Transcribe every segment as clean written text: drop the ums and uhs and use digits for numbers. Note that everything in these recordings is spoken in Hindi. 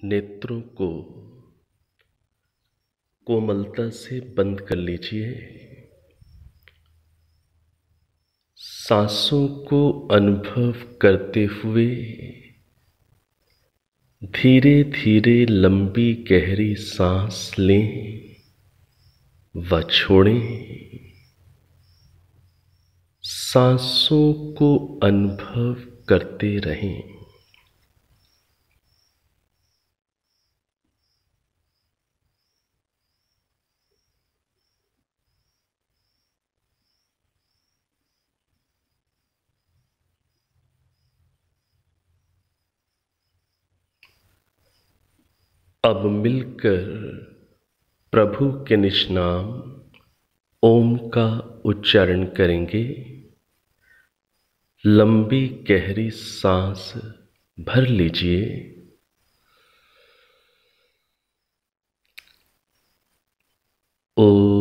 नेत्रों को कोमलता से बंद कर लीजिए। सांसों को अनुभव करते हुए धीरे धीरे लंबी गहरी सांस लें व छोड़ें। सांसों को अनुभव करते रहें। अब मिलकर प्रभु के निज नाम ओम का उच्चारण करेंगे। लंबी गहरी सांस भर लीजिए। ओ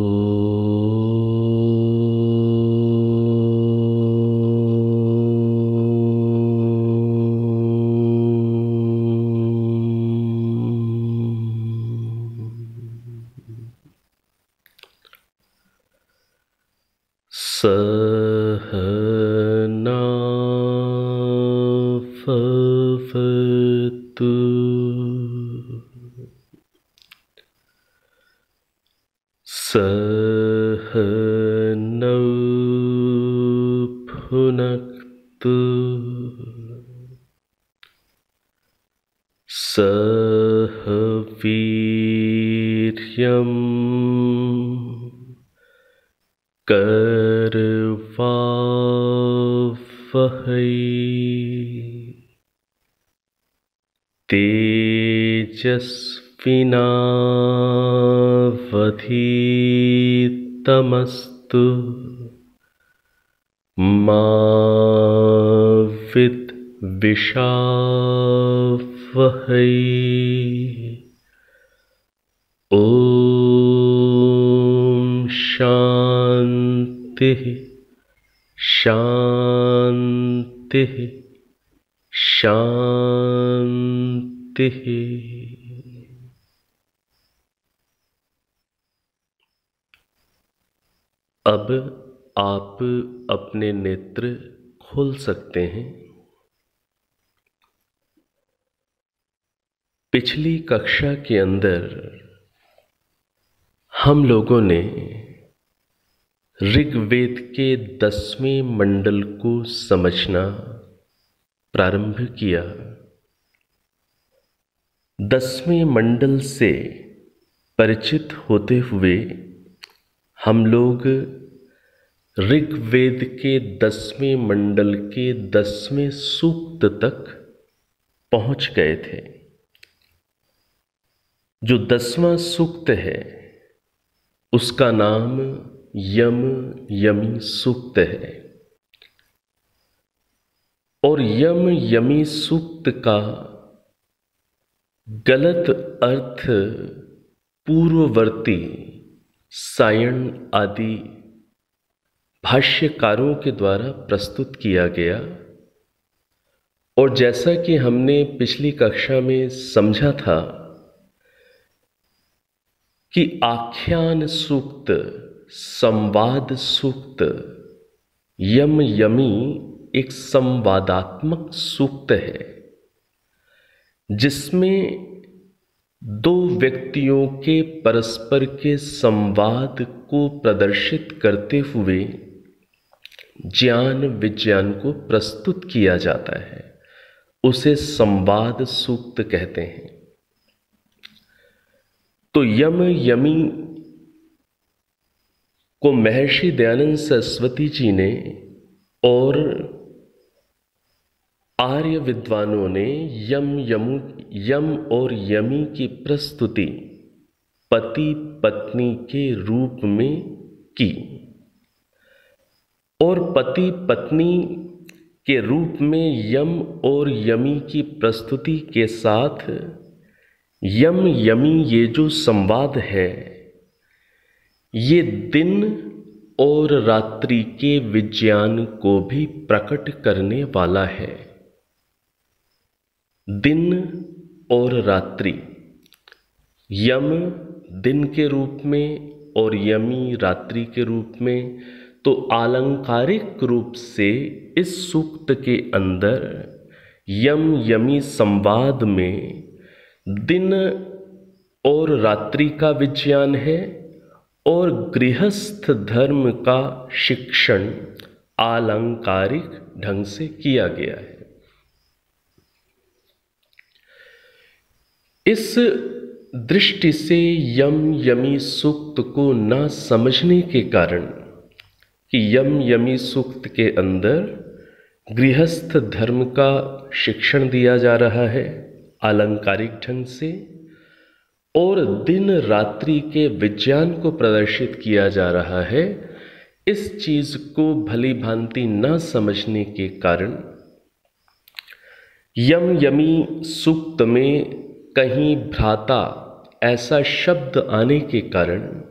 सहना भवतु सहनौ भुनक्तु सह वीर्यम् करवावहै तेजस्विनावधीतमस्तु मा विद्विषावहै। ओम शांति शांति शांति। अब आप अपने नेत्र खोल सकते हैं। पिछली कक्षा के अंदर हम लोगों ने ऋग्वेद के 10वें मंडल को समझना प्रारंभ किया। 10वें मंडल से परिचित होते हुए हम लोग ऋग्वेद के 10वें मंडल के 10वें सूक्त तक पहुंच गए थे। जो 10वां सूक्त है उसका नाम यम यमी सूक्त है और यम यमी सूक्त का गलत अर्थ पूर्ववर्ती सायण आदि भाष्यकारों के द्वारा प्रस्तुत किया गया। और जैसा कि हमने पिछली कक्षा में समझा था कि आख्यान सूक्त, संवाद सूक्त, यम यमी एक संवादात्मक सूक्त है जिसमें दो व्यक्तियों के परस्पर के संवाद को प्रदर्शित करते हुए ज्ञान विज्ञान को प्रस्तुत किया जाता है। उसे संवाद सूक्त कहते हैं। तो यम यमी को महर्षि दयानंद सरस्वती जी ने और आर्य विद्वानों ने यम और यमी की प्रस्तुति पति पत्नी के रूप में की और पति पत्नी के रूप में यम और यमी की प्रस्तुति के साथ यम यमी ये जो संवाद है ये दिन और रात्रि के विज्ञान को भी प्रकट करने वाला है। दिन और रात्रि, यम दिन के रूप में और यमी रात्रि के रूप में, तो आलंकारिक रूप से इस सूक्त के अंदर यम यमी संवाद में दिन और रात्रि का विज्ञान है और गृहस्थ धर्म का शिक्षण आलंकारिक ढंग से किया गया है। इस दृष्टि से यम यमी सूक्त को न समझने के कारण कि यम यमी सूक्त के अंदर गृहस्थ धर्म का शिक्षण दिया जा रहा है आलंकारिक ढंग से और दिन रात्रि के विज्ञान को प्रदर्शित किया जा रहा है, इस चीज को भली भांति न समझने के कारण यम यमी सूक्त में कहीं भ्राता ऐसा शब्द आने के कारण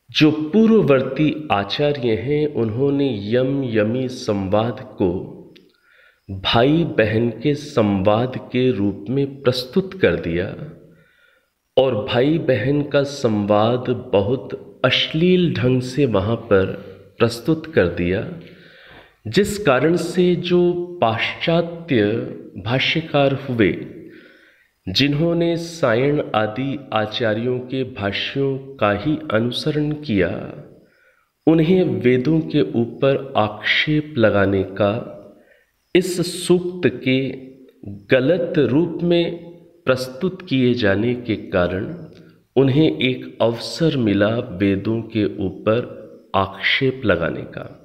जो पूर्ववर्ती आचार्य हैं उन्होंने यम यमी संवाद को भाई बहन के संवाद के रूप में प्रस्तुत कर दिया और भाई बहन का संवाद बहुत अश्लील ढंग से वहाँ पर प्रस्तुत कर दिया, जिस कारण से जो पाश्चात्य भाष्यकार हुए जिन्होंने सायण आदि आचार्यों के भाष्यों का ही अनुसरण किया, उन्हें वेदों के ऊपर आक्षेप लगाने का इस सूक्त के गलत रूप में प्रस्तुत किए जाने के कारण उन्हें एक अवसर मिला वेदों के ऊपर आक्षेप लगाने का।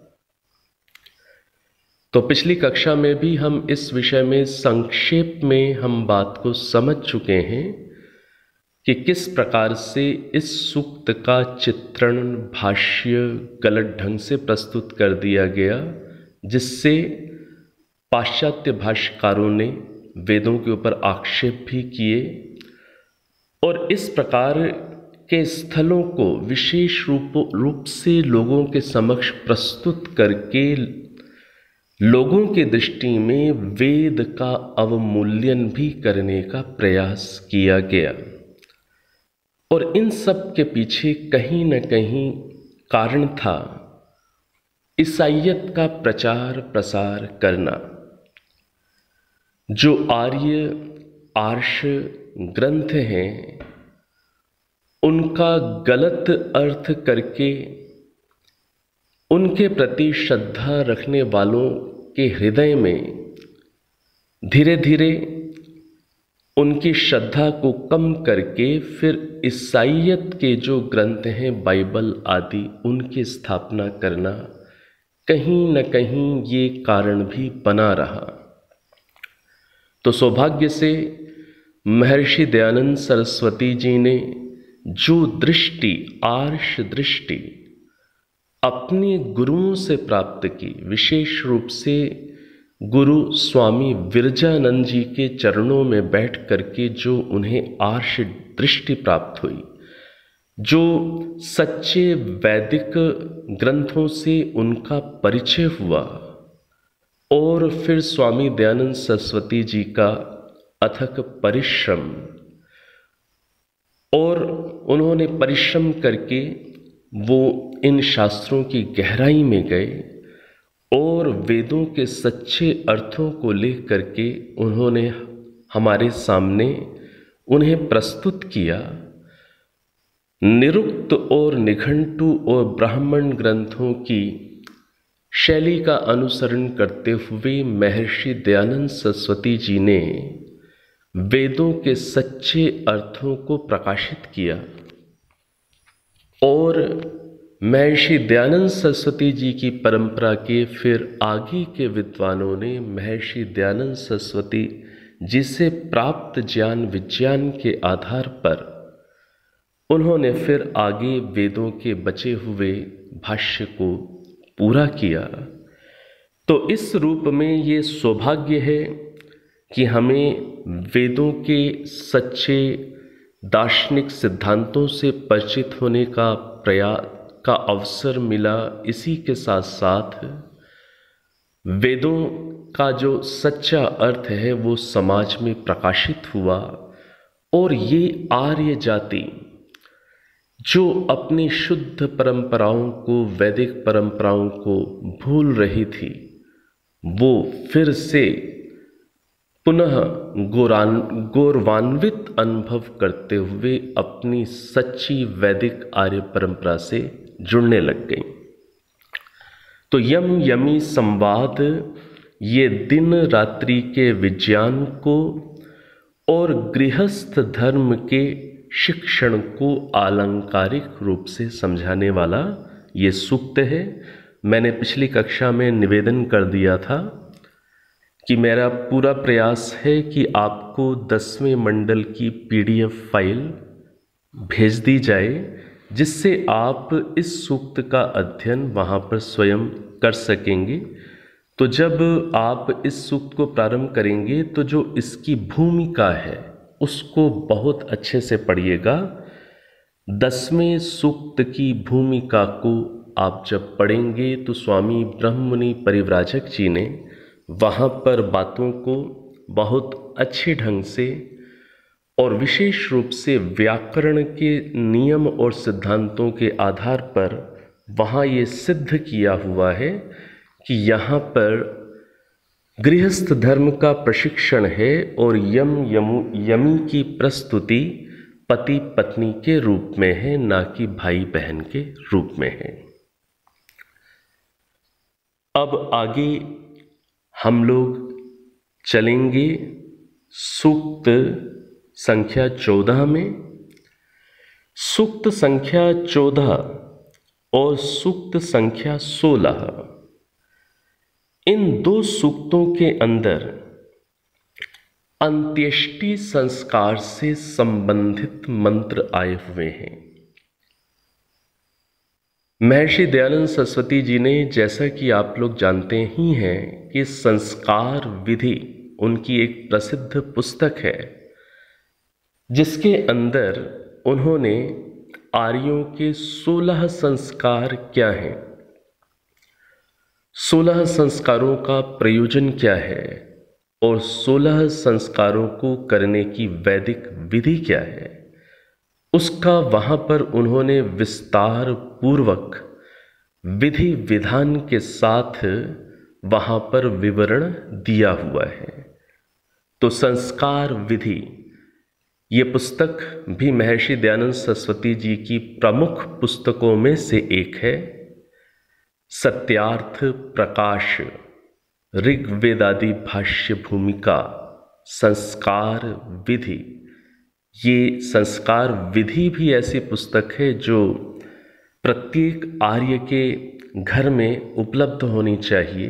तो पिछली कक्षा में भी हम इस विषय में संक्षेप में हम बात को समझ चुके हैं कि किस प्रकार से इस सूक्त का चित्रण भाष्य गलत ढंग से प्रस्तुत कर दिया गया, जिससे पाश्चात्य भाष्यकारों ने वेदों के ऊपर आक्षेप भी किए और इस प्रकार के स्थलों को विशेष रूप से लोगों के समक्ष प्रस्तुत करके लोगों के दृष्टि में वेद का अवमूल्यन भी करने का प्रयास किया गया। और इन सब के पीछे कहीं न कहीं कारण था ईसाइयत का प्रचार प्रसार करना। जो आर्य आर्ष ग्रंथ हैं उनका गलत अर्थ करके उनके प्रति श्रद्धा रखने वालों के हृदय में धीरे धीरे उनकी श्रद्धा को कम करके फिर ईसाइयत के जो ग्रंथ हैं बाइबल आदि उनकी स्थापना करना कहीं न कहीं ये कारण भी बना रहा। तो सौभाग्य से महर्षि दयानंद सरस्वती जी ने जो दृष्टि आर्ष दृष्टि अपने गुरुओं से प्राप्त की, विशेष रूप से गुरु स्वामी विरजानंद जी के चरणों में बैठ करके जो उन्हें आर्ष दृष्टि प्राप्त हुई, जो सच्चे वैदिक ग्रंथों से उनका परिचय हुआ और फिर स्वामी दयानंद सरस्वती जी का अथक परिश्रम, और उन्होंने परिश्रम करके वो इन शास्त्रों की गहराई में गए और वेदों के सच्चे अर्थों को लेकर के उन्होंने हमारे सामने उन्हें प्रस्तुत किया। निरुक्त और निघंटु और ब्राह्मण ग्रंथों की शैली का अनुसरण करते हुए महर्षि दयानंद सरस्वती जी ने वेदों के सच्चे अर्थों को प्रकाशित किया और महर्षि दयानंद सरस्वती जी की परंपरा के फिर आगे के विद्वानों ने महर्षि दयानंद सरस्वती जी से प्राप्त ज्ञान विज्ञान के आधार पर उन्होंने फिर आगे वेदों के बचे हुए भाष्य को पूरा किया। तो इस रूप में ये सौभाग्य है कि हमें वेदों के सच्चे दार्शनिक सिद्धांतों से परिचित होने का अवसर मिला। इसी के साथ साथ वेदों का जो सच्चा अर्थ है वो समाज में प्रकाशित हुआ और ये आर्य जाति जो अपनी शुद्ध परंपराओं को, वैदिक परंपराओं को भूल रही थी, वो फिर से पुनः गौरवान्वित अनुभव करते हुए अपनी सच्ची वैदिक आर्य परंपरा से जुड़ने लग गई। तो यम यमी संवाद ये दिन रात्रि के विज्ञान को और गृहस्थ धर्म के शिक्षण को अलंकारिक रूप से समझाने वाला ये सूक्त है। मैंने पिछली कक्षा में निवेदन कर दिया था कि मेरा पूरा प्रयास है कि आपको 10वें मंडल की PDF फाइल भेज दी जाए, जिससे आप इस सूक्त का अध्ययन वहाँ पर स्वयं कर सकेंगे। तो जब आप इस सूक्त को प्रारंभ करेंगे तो जो इसकी भूमिका है उसको बहुत अच्छे से पढ़िएगा। 10वें सूक्त की भूमिका को आप जब पढ़ेंगे तो स्वामी ब्रह्ममुनि परिव्राजक जी ने वहाँ पर बातों को बहुत अच्छे ढंग से और विशेष रूप से व्याकरण के नियम और सिद्धांतों के आधार पर वहाँ ये सिद्ध किया हुआ है कि यहाँ पर गृहस्थ धर्म का प्रशिक्षण है और यमी की प्रस्तुति पति पत्नी के रूप में है, ना कि भाई बहन के रूप में है। अब आगे हम लोग चलेंगे सूक्त संख्या 14 में। सूक्त संख्या 14 और सूक्त संख्या 16, इन दो सूक्तों के अंदर अंत्येष्टि संस्कार से संबंधित मंत्र आए हुए हैं। महर्षि दयानंद सरस्वती जी ने, जैसा कि आप लोग जानते ही हैं कि संस्कार विधि उनकी एक प्रसिद्ध पुस्तक है, जिसके अंदर उन्होंने आर्यों के 16 संस्कार क्या हैं, 16 संस्कारों का प्रयोजन क्या है और 16 संस्कारों को करने की वैदिक विधि क्या है, उसका वहाँ पर उन्होंने विस्तार पूर्वक विधि विधान के साथ वहाँ पर विवरण दिया हुआ है। तो संस्कार विधि ये पुस्तक भी महर्षि दयानंद सरस्वती जी की प्रमुख पुस्तकों में से एक है। सत्यार्थ प्रकाश, ऋग्वेदादि भाष्य भूमिका, संस्कार विधि, ये संस्कार विधि भी ऐसी पुस्तक है जो प्रत्येक आर्य के घर में उपलब्ध होनी चाहिए।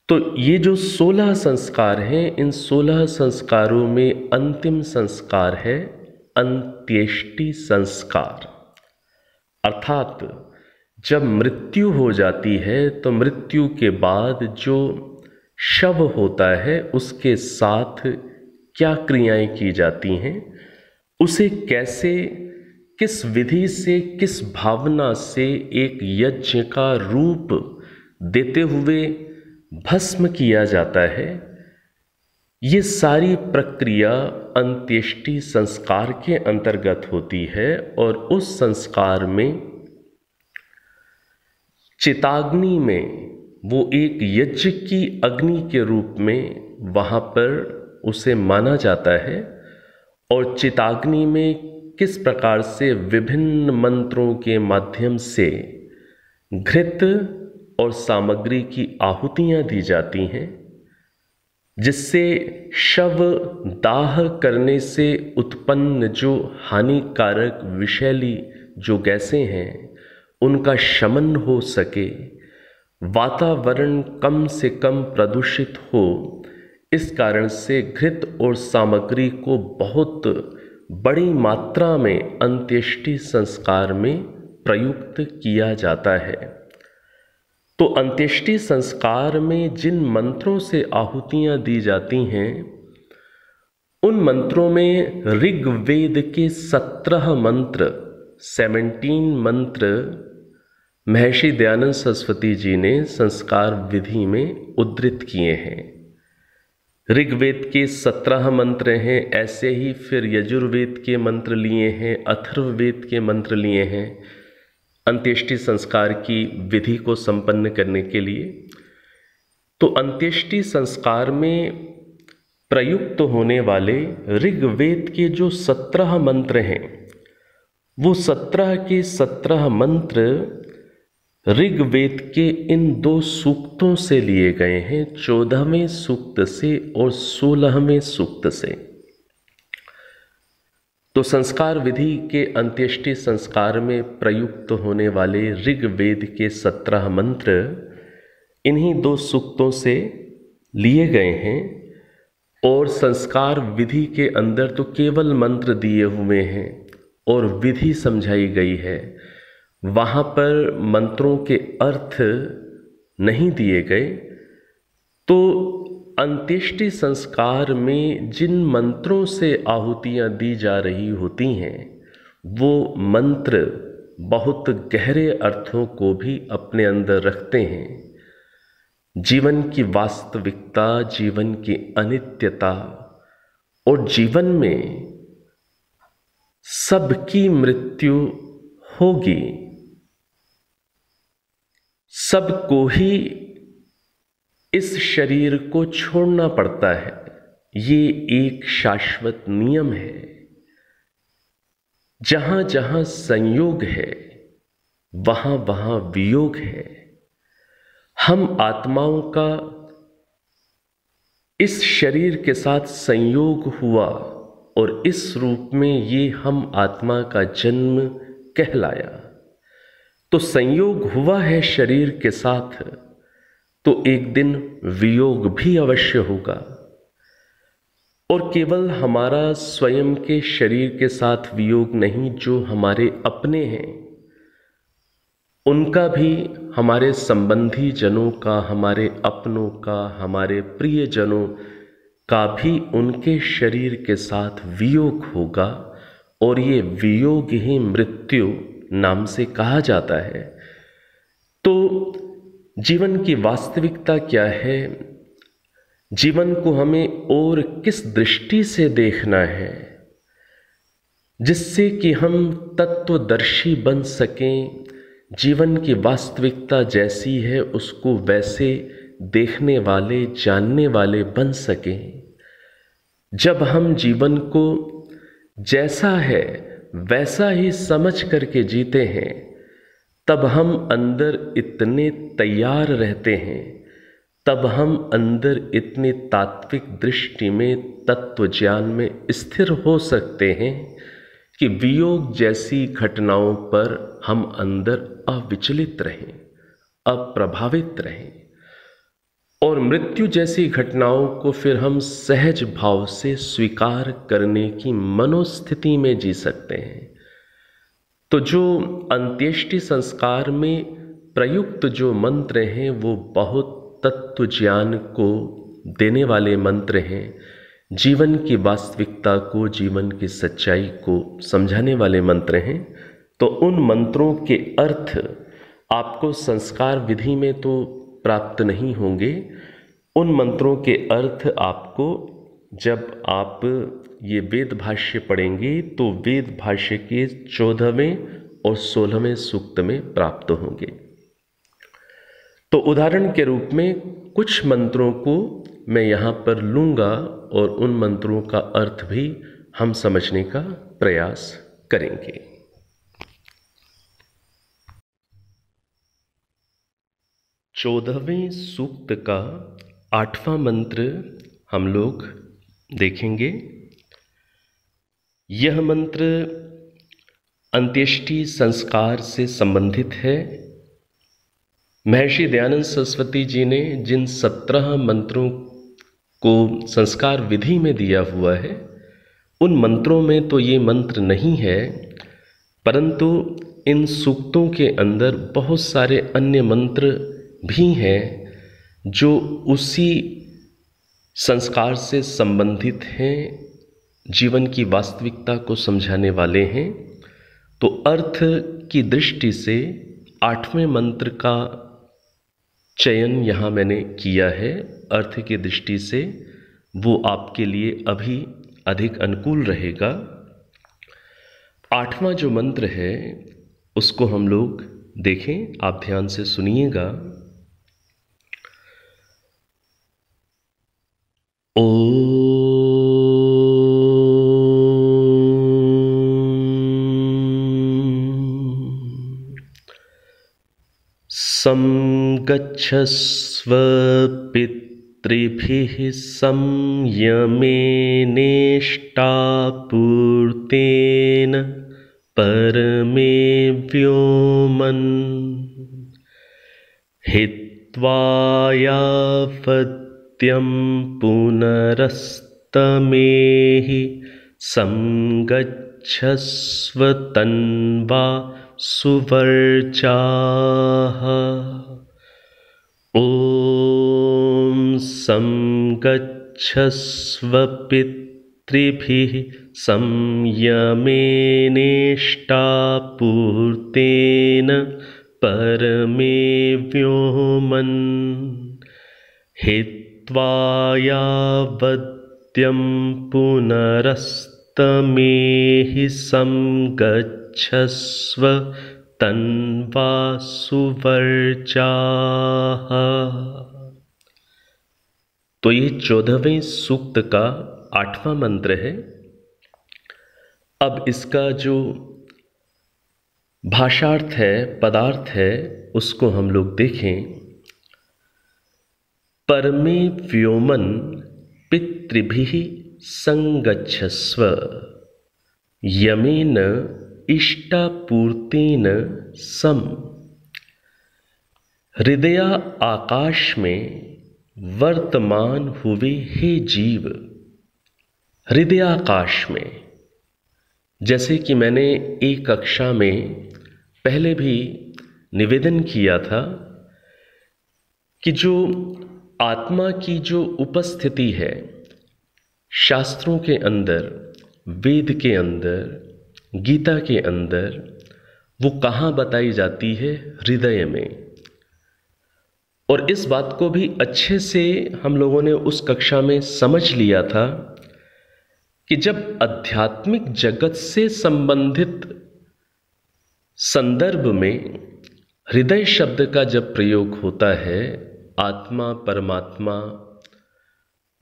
तो ये जो 16 संस्कार हैं, इन 16 संस्कारों में अंतिम संस्कार है अंत्येष्टि संस्कार। अर्थात जब मृत्यु हो जाती है तो मृत्यु के बाद जो शव होता है उसके साथ क्या क्रियाएं की जाती हैं, उसे कैसे, किस विधि से, किस भावना से एक यज्ञ का रूप देते हुए भस्म किया जाता है, ये सारी प्रक्रिया अंत्येष्टि संस्कार के अंतर्गत होती है। और उस संस्कार में चिताग्नि में वो एक यज्ञ की अग्नि के रूप में वहाँ पर उसे माना जाता है। और चिताग्नि में किस प्रकार से विभिन्न मंत्रों के माध्यम से घृत और सामग्री की आहुतियाँ दी जाती हैं, जिससे शव दाह करने से उत्पन्न जो हानिकारक विषैली जो गैसें हैं उनका शमन हो सके, वातावरण कम से कम प्रदूषित हो। इस कारण से घृत और सामग्री को बहुत बड़ी मात्रा में अंत्येष्टि संस्कार में प्रयुक्त किया जाता है। तो अंत्येष्टि संस्कार में जिन मंत्रों से आहुतियाँ दी जाती हैं, उन मंत्रों में ऋग्वेद के 17 मंत्र, 17 मंत्र महर्षि दयानंद सरस्वती जी ने संस्कार विधि में उद्धृत किए हैं। ऋग्वेद के 17 मंत्र हैं, ऐसे ही फिर यजुर्वेद के मंत्र लिए हैं, अथर्ववेद के मंत्र लिए हैं अंत्येष्टि संस्कार की विधि को संपन्न करने के लिए। तो अंत्येष्टि संस्कार में प्रयुक्त होने वाले ऋग्वेद के जो 17 मंत्र हैं, वो 17 के 17 मंत्र ऋग्वेद के इन 2 सूक्तों से लिए गए हैं, 14वें सूक्त से और 16वें सूक्त से। तो संस्कार विधि के अंत्येष्टि संस्कार में प्रयुक्त होने वाले ऋग्वेद के 17 मंत्र इन्हीं 2 सूक्तों से लिए गए हैं। और संस्कार विधि के अंदर तो केवल मंत्र दिए हुए हैं और विधि समझाई गई है, वहाँ पर मंत्रों के अर्थ नहीं दिए गए। तो अंत्येष्टि संस्कार में जिन मंत्रों से आहुतियाँ दी जा रही होती हैं, वो मंत्र बहुत गहरे अर्थों को भी अपने अंदर रखते हैं। जीवन की वास्तविकता, जीवन की अनित्यता और जीवन में सबकी मृत्यु होगी, सबको ही इस शरीर को छोड़ना पड़ता है, ये एक शाश्वत नियम है। जहां जहां संयोग है वहां वहां वियोग है। हम आत्माओं का इस शरीर के साथ संयोग हुआ और इस रूप में ये हम आत्मा का जन्म कहलाया। तो संयोग हुआ है शरीर के साथ, तो एक दिन वियोग भी अवश्य होगा। और केवल हमारा स्वयं के शरीर के साथ वियोग नहीं, जो हमारे अपने हैं उनका भी, हमारे संबंधी जनों का, हमारे अपनों का, हमारे प्रियजनों का भी उनके शरीर के साथ वियोग होगा। और ये वियोग ही मृत्यु नाम से कहा जाता है। तो जीवन की वास्तविकता क्या है, जीवन को हमें और किस दृष्टि से देखना है जिससे कि हम तत्वदर्शी बन सकें, जीवन की वास्तविकता जैसी है उसको वैसे देखने वाले, जानने वाले बन सकें। जब हम जीवन को जैसा है वैसा ही समझ करके जीते हैं, तब हम अंदर इतने तैयार रहते हैं, तब हम अंदर इतने तात्विक दृष्टि में, तत्व ज्ञान में स्थिर हो सकते हैं कि वियोग जैसी घटनाओं पर हम अंदर अविचलित रहें, अप्रभावित रहें। और मृत्यु जैसी घटनाओं को फिर हम सहज भाव से स्वीकार करने की मनोस्थिति में जी सकते हैं। तो जो अंत्येष्टि संस्कार में प्रयुक्त जो मंत्र हैं वो बहुत तत्व ज्ञान को देने वाले मंत्र हैं, जीवन की वास्तविकता को, जीवन की सच्चाई को समझाने वाले मंत्र हैं। तो उन मंत्रों के अर्थ आपको संस्कार विधि में तो प्राप्त नहीं होंगे। उन मंत्रों के अर्थ आपको जब आप ये वेद भाष्य पढ़ेंगे तो वेद भाष्य के 14वें और 16वें सूक्त में प्राप्त होंगे। तो उदाहरण के रूप में कुछ मंत्रों को मैं यहाँ पर लूँगा और उन मंत्रों का अर्थ भी हम समझने का प्रयास करेंगे। चौदहवें सूक्त का 8वां मंत्र हम लोग देखेंगे। यह मंत्र अंत्येष्टि संस्कार से संबंधित है। महर्षि दयानंद सरस्वती जी ने जिन 17 मंत्रों को संस्कार विधि में दिया हुआ है, उन मंत्रों में तो ये मंत्र नहीं है, परंतु इन सूक्तों के अंदर बहुत सारे अन्य मंत्र भी हैं जो उसी संस्कार से संबंधित हैं, जीवन की वास्तविकता को समझाने वाले हैं। तो अर्थ की दृष्टि से 8वें मंत्र का चयन यहाँ मैंने किया है। अर्थ की दृष्टि से वो आपके लिए अभी अधिक अनुकूल रहेगा। 8वां जो मंत्र है उसको हम लोग देखें, आप ध्यान से सुनिएगा। संगच्छस्व पितृभिः संयमेनेष्टापूर्तेन परमे व्योमन् हित्वा यावत्यं पुनरस्तमेहि संगच्छस्व तन्वा सुवर्चाः। ॐ संगच्छस्व पितृभिः संयमेनेष्टापूर्तेन परमे व्योमन् हित्वा यावत्यं पुनरस्तमेहि संगच्छस्व तन्वा सुवर्चाः। तो ये 14वें सूक्त का 8वां मंत्र है। अब इसका जो भाषार्थ है, पदार्थ है, उसको हम लोग देखें। परमे व्योमन पितृभिः संगच्छस्व यमेन इष्टापूर्तेन सम। हृदय आकाश में वर्तमान हुए हे जीव। हृदय आकाश में, जैसे कि मैंने एक कक्षा में पहले भी निवेदन किया था कि जो आत्मा की जो उपस्थिति है शास्त्रों के अंदर, वेद के अंदर, गीता के अंदर, वो कहाँ बताई जाती है? हृदय में। और इस बात को भी अच्छे से हम लोगों ने उस कक्षा में समझ लिया था कि जब आध्यात्मिक जगत से संबंधित संदर्भ में हृदय शब्द का जब प्रयोग होता है, आत्मा, परमात्मा,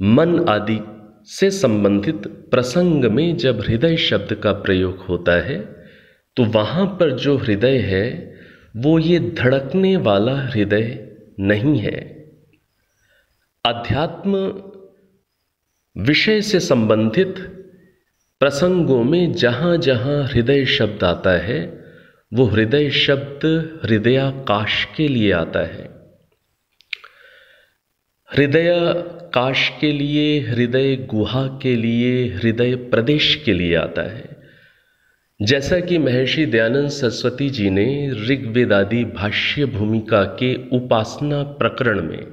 मन आदि से संबंधित प्रसंग में जब हृदय शब्द का प्रयोग होता है, तो वहाँ पर जो हृदय है वो ये धड़कने वाला हृदय नहीं है। अध्यात्म विषय से संबंधित प्रसंगों में जहाँ जहाँ हृदय शब्द आता है, वो हृदय शब्द हृदयाकाश के लिए आता है। हृदयाकाश के लिए, हृदय गुहा के लिए, हृदय प्रदेश के लिए आता है। जैसा कि महर्षि दयानंद सरस्वती जी ने ऋग्वेद आदि भाष्य भूमिका के उपासना प्रकरण में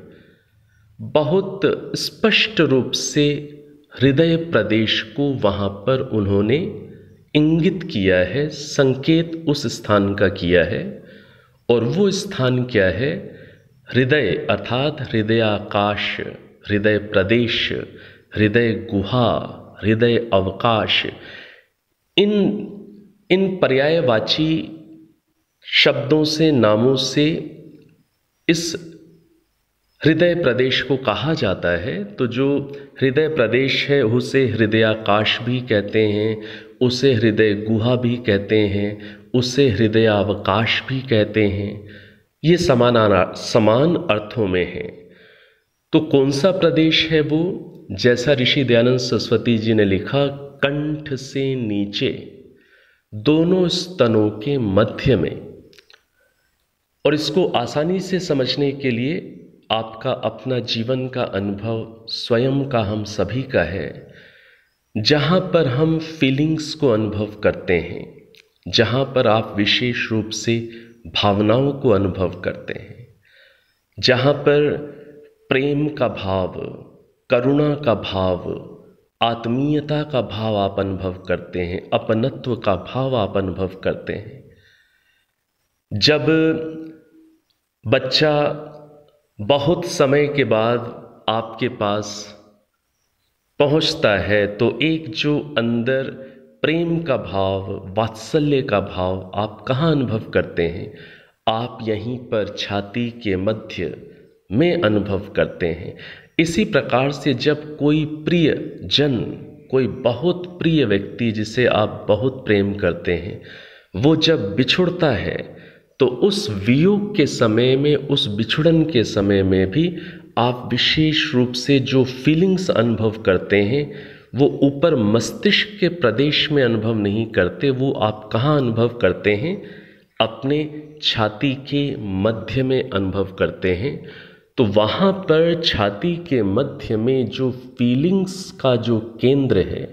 बहुत स्पष्ट रूप से हृदय प्रदेश को वहाँ पर उन्होंने इंगित किया है, संकेत उस स्थान का किया है। और वो स्थान क्या है? हृदय अर्थात हृदयाकाश, हृदय प्रदेश, हृदय गुहा, हृदय अवकाश, इन पर्यायवाची शब्दों से, नामों से इस हृदय प्रदेश को कहा जाता है। तो जो हृदय प्रदेश है उसे हृदयाकाश भी कहते हैं, उसे हृदय गुहा भी कहते हैं, उसे हृदयावकाश भी कहते हैं। ये समान अर्थों में है। तो कौन सा प्रदेश है वो? जैसा ऋषि दयानंद सरस्वती जी ने लिखा, कंठ से नीचे दोनों स्तनों के मध्य में। और इसको आसानी से समझने के लिए आपका अपना जीवन का अनुभव स्वयं का, हम सभी का है, जहाँ पर हम फीलिंग्स को अनुभव करते हैं, जहाँ पर आप विशेष रूप से भावनाओं को अनुभव करते हैं, जहाँ पर प्रेम का भाव, करुणा का भाव, आत्मीयता का भाव आप अनुभव करते हैं, अपनत्व का भाव आप अनुभव करते हैं। जब बच्चा बहुत समय के बाद आपके पास पहुंचता है तो एक जो अंदर प्रेम का भाव, वात्सल्य का भाव आप कहाँ अनुभव करते हैं? आप यहीं पर छाती के मध्य में अनुभव करते हैं। इसी प्रकार से जब कोई प्रिय जन, कोई बहुत प्रिय व्यक्ति जिसे आप बहुत प्रेम करते हैं, वो जब बिछुड़ता है तो उस वियोग के समय में, उस बिछुड़न के समय में भी आप विशेष रूप से जो फीलिंग्स अनुभव करते हैं वो ऊपर मस्तिष्क के प्रदेश में अनुभव नहीं करते। वो आप कहाँ अनुभव करते हैं? अपने छाती के मध्य में अनुभव करते हैं। तो वहाँ पर छाती के मध्य में जो फीलिंग्स का जो केंद्र है,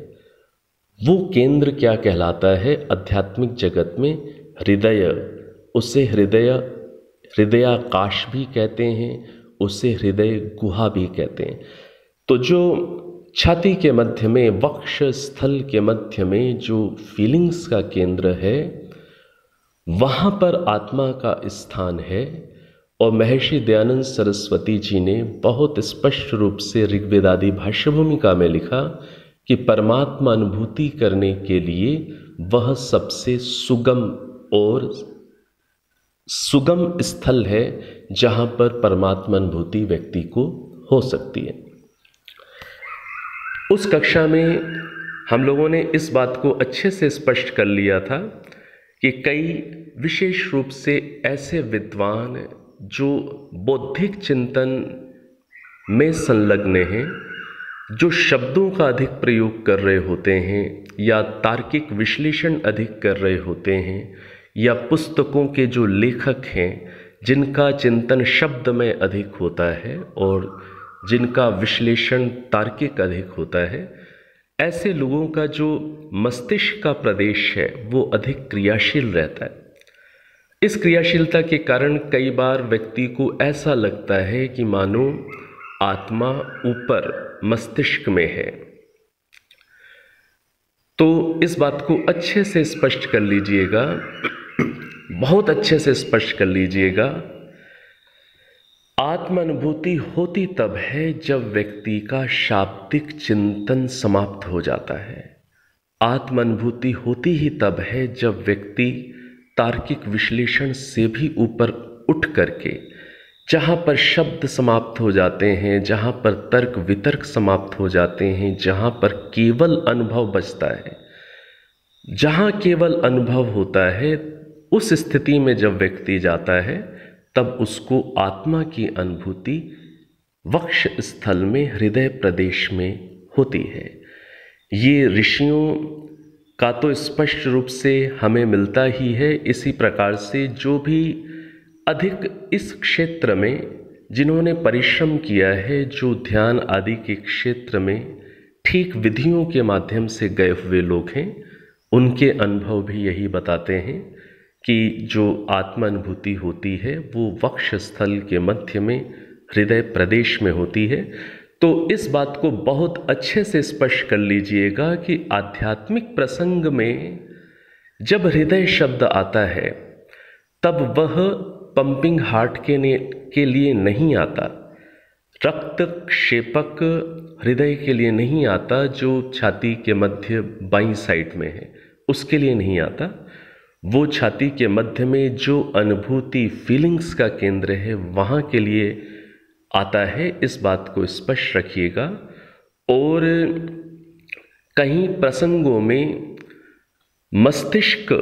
वो केंद्र क्या कहलाता है आध्यात्मिक जगत में? हृदय। उसे हृदयाकाश भी कहते हैं, उसे हृदय गुहा भी कहते हैं। तो जो छाती के मध्य में, वक्ष स्थल के मध्य में जो फीलिंग्स का केंद्र है, वहाँ पर आत्मा का स्थान है। और महर्षि दयानंद सरस्वती जी ने बहुत स्पष्ट रूप से ऋग्वेद आदि भाष्य भूमिका में लिखा कि परमात्मा अनुभूति करने के लिए वह सबसे सुगम और सुगम स्थल है जहाँ पर परमात्मा अनुभूति व्यक्ति को हो सकती है। उस कक्षा में हम लोगों ने इस बात को अच्छे से स्पष्ट कर लिया था कि कई विशेष रूप से ऐसे विद्वान जो बौद्धिक चिंतन में संलग्न हैं, जो शब्दों का अधिक प्रयोग कर रहे होते हैं या तार्किक विश्लेषण अधिक कर रहे होते हैं, या पुस्तकों के जो लेखक हैं जिनका चिंतन शब्द में अधिक होता है और जिनका विश्लेषण तार्किक अधिक होता है, ऐसे लोगों का जो मस्तिष्क का प्रदेश है वो अधिक क्रियाशील रहता है। इस क्रियाशीलता के कारण कई बार व्यक्ति को ऐसा लगता है कि मानो आत्मा ऊपर मस्तिष्क में है। तो इस बात को अच्छे से स्पष्ट कर लीजिएगा, बहुत अच्छे से स्पष्ट कर लीजिएगा। आत्मानुभूति होती तब है जब व्यक्ति का शाब्दिक चिंतन समाप्त हो जाता है। आत्मानुभूति होती ही तब है जब व्यक्ति तार्किक विश्लेषण से भी ऊपर उठ करके, जहाँ पर शब्द समाप्त हो जाते हैं, जहाँ पर तर्क वितर्क समाप्त हो जाते हैं, जहाँ पर केवल अनुभव बचता है, जहाँ केवल अनुभव होता है, उस स्थिति में जब व्यक्ति जाता है तब उसको आत्मा की अनुभूति वक्ष स्थल में, हृदय प्रदेश में होती है। ये ऋषियों का तो स्पष्ट रूप से हमें मिलता ही है। इसी प्रकार से जो भी अधिक इस क्षेत्र में जिन्होंने परिश्रम किया है, जो ध्यान आदि के क्षेत्र में ठीक विधियों के माध्यम से गए हुए लोग हैं, उनके अनुभव भी यही बताते हैं कि जो आत्मानुभूति होती है वो वक्ष स्थल के मध्य में, हृदय प्रदेश में होती है। तो इस बात को बहुत अच्छे से स्पष्ट कर लीजिएगा कि आध्यात्मिक प्रसंग में जब हृदय शब्द आता है तब वह पंपिंग हार्ट के लिए नहीं आता, रक्त क्षेपक हृदय के लिए नहीं आता, जो छाती के मध्य बाईं साइड में है उसके लिए नहीं आता। वो छाती के मध्य में जो अनुभूति, फीलिंग्स का केंद्र है, वहाँ के लिए आता है। इस बात को स्पष्ट रखिएगा। और कहीं प्रसंगों में मस्तिष्क,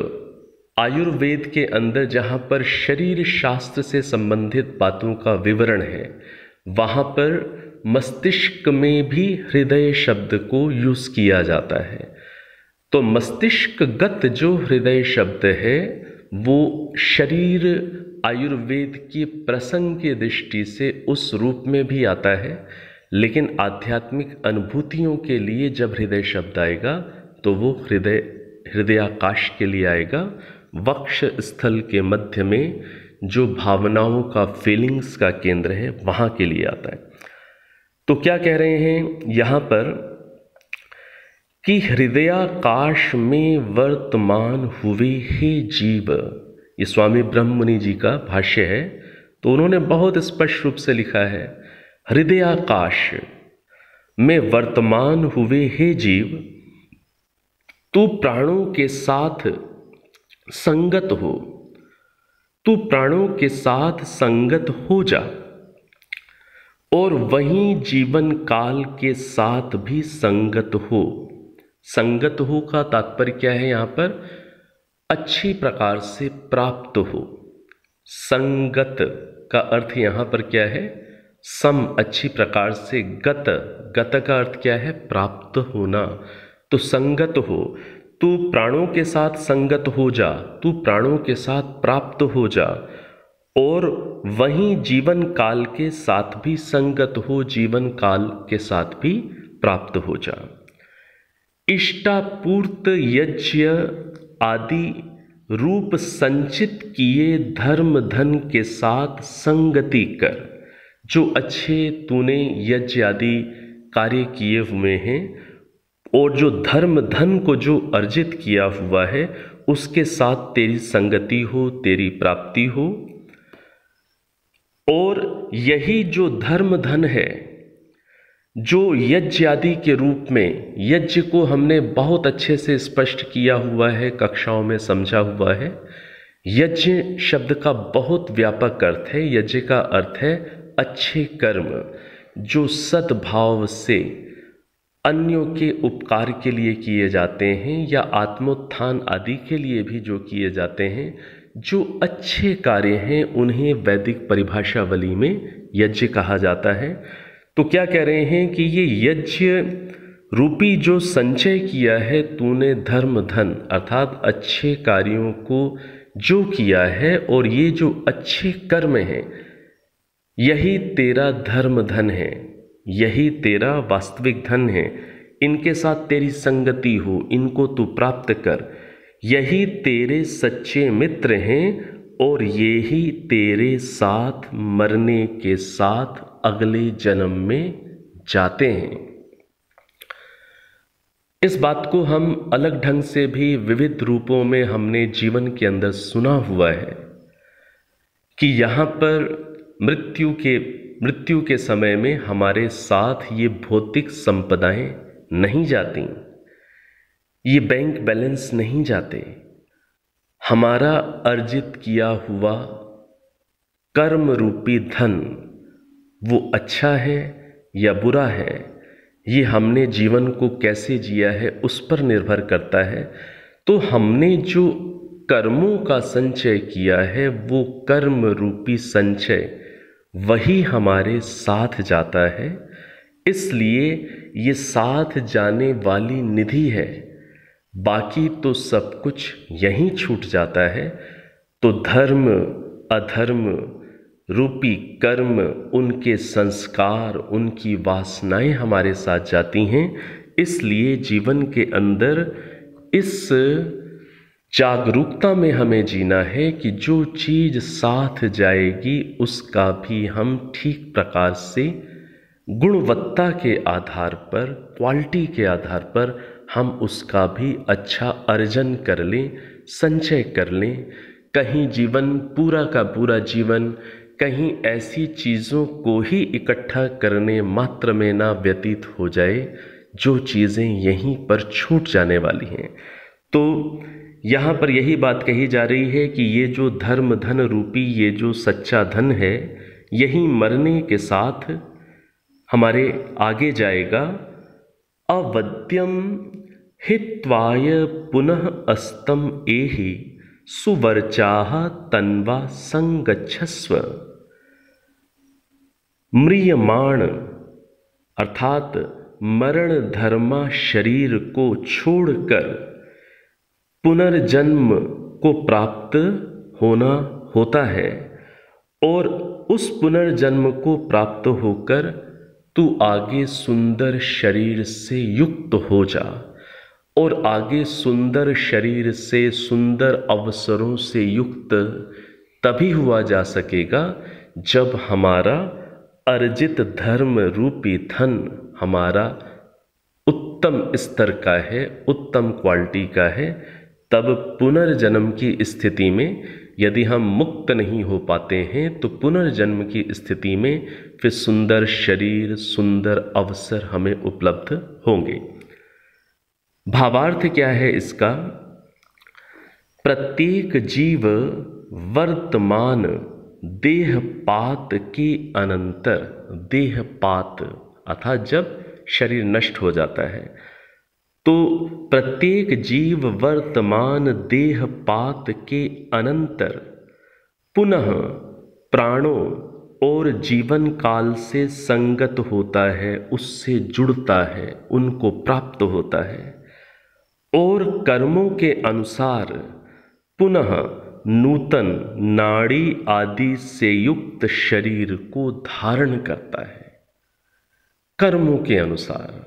आयुर्वेद के अंदर जहाँ पर शरीर शास्त्र से संबंधित बातों का विवरण है, वहाँ पर मस्तिष्क में भी हृदय शब्द को यूज किया जाता है। तो मस्तिष्कगत जो हृदय शब्द है वो शरीर आयुर्वेद के प्रसंग की दृष्टि से उस रूप में भी आता है, लेकिन आध्यात्मिक अनुभूतियों के लिए जब हृदय शब्द आएगा तो वो हृदयाकाश के लिए आएगा। वक्ष स्थल के मध्य में जो भावनाओं का, फीलिंग्स का केंद्र है, वहाँ के लिए आता है। तो क्या कह रहे हैं यहाँ पर कि हृदयाकाश में वर्तमान हुए हे जीव। ये स्वामी ब्रह्ममुनि जी का भाष्य है। तो उन्होंने बहुत स्पष्ट रूप से लिखा है हृदयाकाश, में वर्तमान हुए हे जीव, तू प्राणों के साथ संगत हो, तू प्राणों के साथ संगत हो जा और वहीं जीवन काल के साथ भी संगत हो। संगत हो का तात्पर्य क्या है? यहाँ पर अच्छी प्रकार से प्राप्त हो। संगत का अर्थ यहाँ पर क्या है? सम, अच्छी प्रकार से। गत, गत का अर्थ क्या है? प्राप्त होना। तो संगत हो, तू प्राणों के साथ संगत हो जा, तू प्राणों के साथ प्राप्त हो जा और वहीं जीवन काल के साथ भी संगत हो, जीवन काल के साथ भी प्राप्त हो जा। इष्टापूर्त यज्ञ आदि रूप संचित किए धर्म धन के साथ संगति कर। जो अच्छे तूने यज्ञ आदि कार्य किए हुए हैं और जो धर्म धन को जो अर्जित किया हुआ है उसके साथ तेरी संगति हो, तेरी प्राप्ति हो। और यही जो धर्म धन है, जो यज्ञ आदि के रूप में, यज्ञ को हमने बहुत अच्छे से स्पष्ट किया हुआ है, कक्षाओं में समझा हुआ है। यज्ञ शब्द का बहुत व्यापक अर्थ है। यज्ञ का अर्थ है अच्छे कर्म, जो सद्भाव से अन्यों के उपकार के लिए किए जाते हैं या आत्मोत्थान आदि के लिए भी जो किए जाते हैं। जो अच्छे कार्य हैं उन्हें वैदिक परिभाषावली में यज्ञ कहा जाता है। तो क्या कह रहे हैं कि ये यज्ञ रूपी जो संचय किया है तूने धर्म धन, अर्थात अच्छे कार्यों को जो किया है, और ये जो अच्छे कर्म हैं यही तेरा धर्म धन है, यही तेरा वास्तविक धन है। इनके साथ तेरी संगति हो, इनको तू प्राप्त कर। यही तेरे सच्चे मित्र हैं और ये ही तेरे साथ मरने के साथ अगले जन्म में जाते हैं। इस बात को हम अलग ढंग से भी विविध रूपों में हमने जीवन के अंदर सुना हुआ है कि यहाँ पर मृत्यु के समय में हमारे साथ ये भौतिक संपदाएं नहीं जाती, ये बैंक बैलेंस नहीं जाते। हमारा अर्जित किया हुआ कर्म रूपी धन वो अच्छा है या बुरा है, ये हमने जीवन को कैसे जिया है उस पर निर्भर करता है। तो हमने जो कर्मों का संचय किया है वो कर्म रूपी संचय वही हमारे साथ जाता है। इसलिए ये साथ जाने वाली निधि है, बाकी तो सब कुछ यहीं छूट जाता है। तो धर्म अधर्म रूपी कर्म, उनके संस्कार, उनकी वासनाएं हमारे साथ जाती हैं। इसलिए जीवन के अंदर इस जागरूकता में हमें जीना है कि जो चीज़ साथ जाएगी उसका भी हम ठीक प्रकार से गुणवत्ता के आधार पर, क्वालिटी के आधार पर हम उसका भी अच्छा अर्जन कर लें, संचय कर लें। कहीं जीवन पूरा का पूरा जीवन कहीं ऐसी चीज़ों को ही इकट्ठा करने मात्र में ना व्यतीत हो जाए जो चीज़ें यहीं पर छूट जाने वाली हैं। तो यहाँ पर यही बात कही जा रही है कि ये जो धर्म धन रूपी ये जो सच्चा धन है यही मरने के साथ हमारे आगे जाएगा। अवद्यम हित्वाय पुनः अस्तम एहि सुवर्चाः तन्वा संगच्छस्व। म्रियमाण अर्थात मरण धर्मा शरीर को छोड़कर पुनर्जन्म को प्राप्त होना होता है, और उस पुनर्जन्म को प्राप्त होकर तू आगे सुंदर शरीर से युक्त हो जा, और आगे सुंदर शरीर से सुंदर अवसरों से युक्त तभी हुआ जा सकेगा जब हमारा अर्जित धर्म रूपी धन हमारा उत्तम स्तर का है, उत्तम क्वालिटी का है। तब पुनर्जन्म की स्थिति में यदि हम मुक्त नहीं हो पाते हैं तो पुनर्जन्म की स्थिति में फिर सुंदर शरीर, सुंदर अवसर हमें उपलब्ध होंगे। भावार्थ क्या है इसका? प्रत्येक जीव वर्तमान देहपात के अनंतर, देहपात अर्थात जब शरीर नष्ट हो जाता है, तो प्रत्येक जीव वर्तमान देहपात के अनंतर पुनः प्राणों और जीवन काल से संगत होता है, उससे जुड़ता है, उनको प्राप्त होता है और कर्मों के अनुसार पुनः नूतन नाड़ी आदि से युक्त शरीर को धारण करता है। कर्मों के अनुसार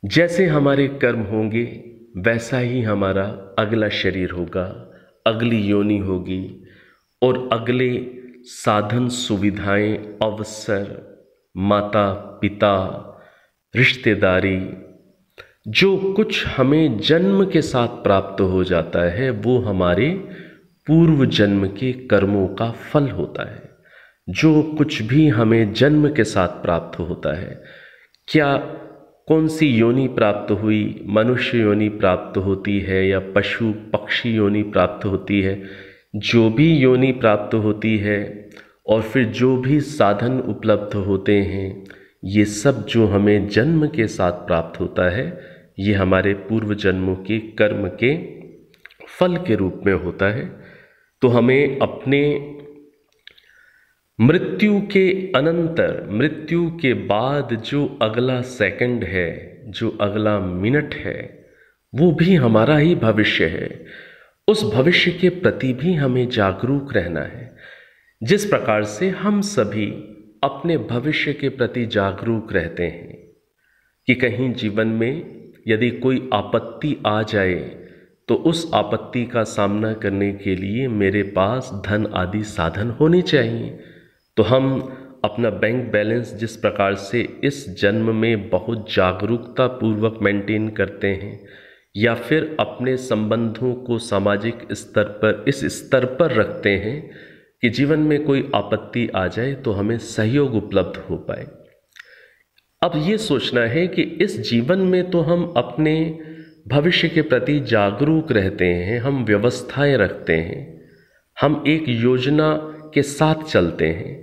जैसे हमारे कर्म होंगे वैसा ही हमारा अगला शरीर होगा, अगली योनि होगी और अगले साधन, सुविधाएं, अवसर, माता पिता, रिश्तेदारी, जो कुछ हमें जन्म के साथ प्राप्त हो जाता है वो हमारे पूर्व जन्म के कर्मों का फल होता है। जो कुछ भी हमें जन्म के साथ प्राप्त होता है, क्या कौन सी योनि प्राप्त हुई, मनुष्य योनि प्राप्त होती है या पशु पक्षी योनि प्राप्त होती है, जो भी योनि प्राप्त होती है और फिर जो भी साधन उपलब्ध होते हैं, ये सब जो हमें जन्म के साथ प्राप्त होता है ये हमारे पूर्व जन्मों के कर्म के फल के रूप में होता है। तो हमें अपने मृत्यु के अनंतर, मृत्यु के बाद जो अगला सेकंड है, जो अगला मिनट है, वो भी हमारा ही भविष्य है। उस भविष्य के प्रति भी हमें जागरूक रहना है। जिस प्रकार से हम सभी अपने भविष्य के प्रति जागरूक रहते हैं कि कहीं जीवन में यदि कोई आपत्ति आ जाए तो उस आपत्ति का सामना करने के लिए मेरे पास धन आदि साधन होने चाहिए। तो हम अपना बैंक बैलेंस जिस प्रकार से इस जन्म में बहुत जागरूकता पूर्वक मेंटेन करते हैं, या फिर अपने संबंधों को सामाजिक स्तर पर इस स्तर पर रखते हैं कि जीवन में कोई आपत्ति आ जाए तो हमें सहयोग उपलब्ध हो पाए। अब ये सोचना है कि इस जीवन में तो हम अपने भविष्य के प्रति जागरूक रहते हैं, हम व्यवस्थाएं रखते हैं, हम एक योजना के साथ चलते हैं।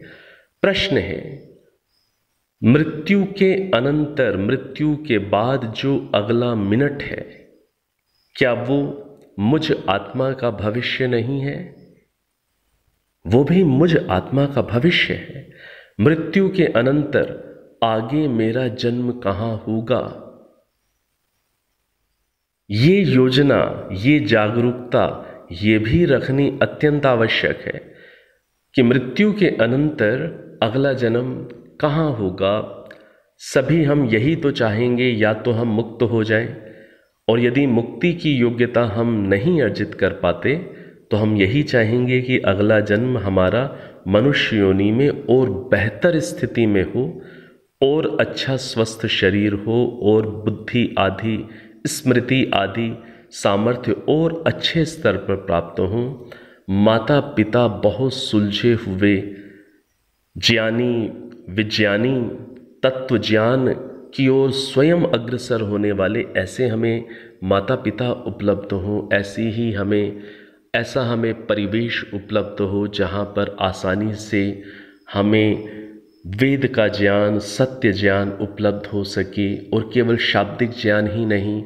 प्रश्न है, मृत्यु के अनंतर, मृत्यु के बाद जो अगला मिनट है, क्या वो मुझ आत्मा का भविष्य नहीं है? वो भी मुझ आत्मा का भविष्य है। मृत्यु के अनंतर आगे मेरा जन्म कहाँ होगा, ये योजना, ये जागरूकता, ये भी रखनी अत्यंत आवश्यक है कि मृत्यु के अनंतर अगला जन्म कहाँ होगा। सभी हम यही तो चाहेंगे, या तो हम मुक्त हो जाएं, और यदि मुक्ति की योग्यता हम नहीं अर्जित कर पाते तो हम यही चाहेंगे कि अगला जन्म हमारा मनुष्य योनि में और बेहतर स्थिति में हो, और अच्छा स्वस्थ शरीर हो, और बुद्धि आदि, स्मृति आदि सामर्थ्य और अच्छे स्तर पर प्राप्त हों। माता पिता बहुत सुलझे हुए ज्ञानी, विज्ञानी, तत्व ज्ञान की ओर स्वयं अग्रसर होने वाले ऐसे हमें माता पिता उपलब्ध हों, ऐसा हमें परिवेश उपलब्ध हो जहाँ पर आसानी से हमें वेद का ज्ञान, सत्य ज्ञान उपलब्ध हो सके, और केवल शाब्दिक ज्ञान ही नहीं,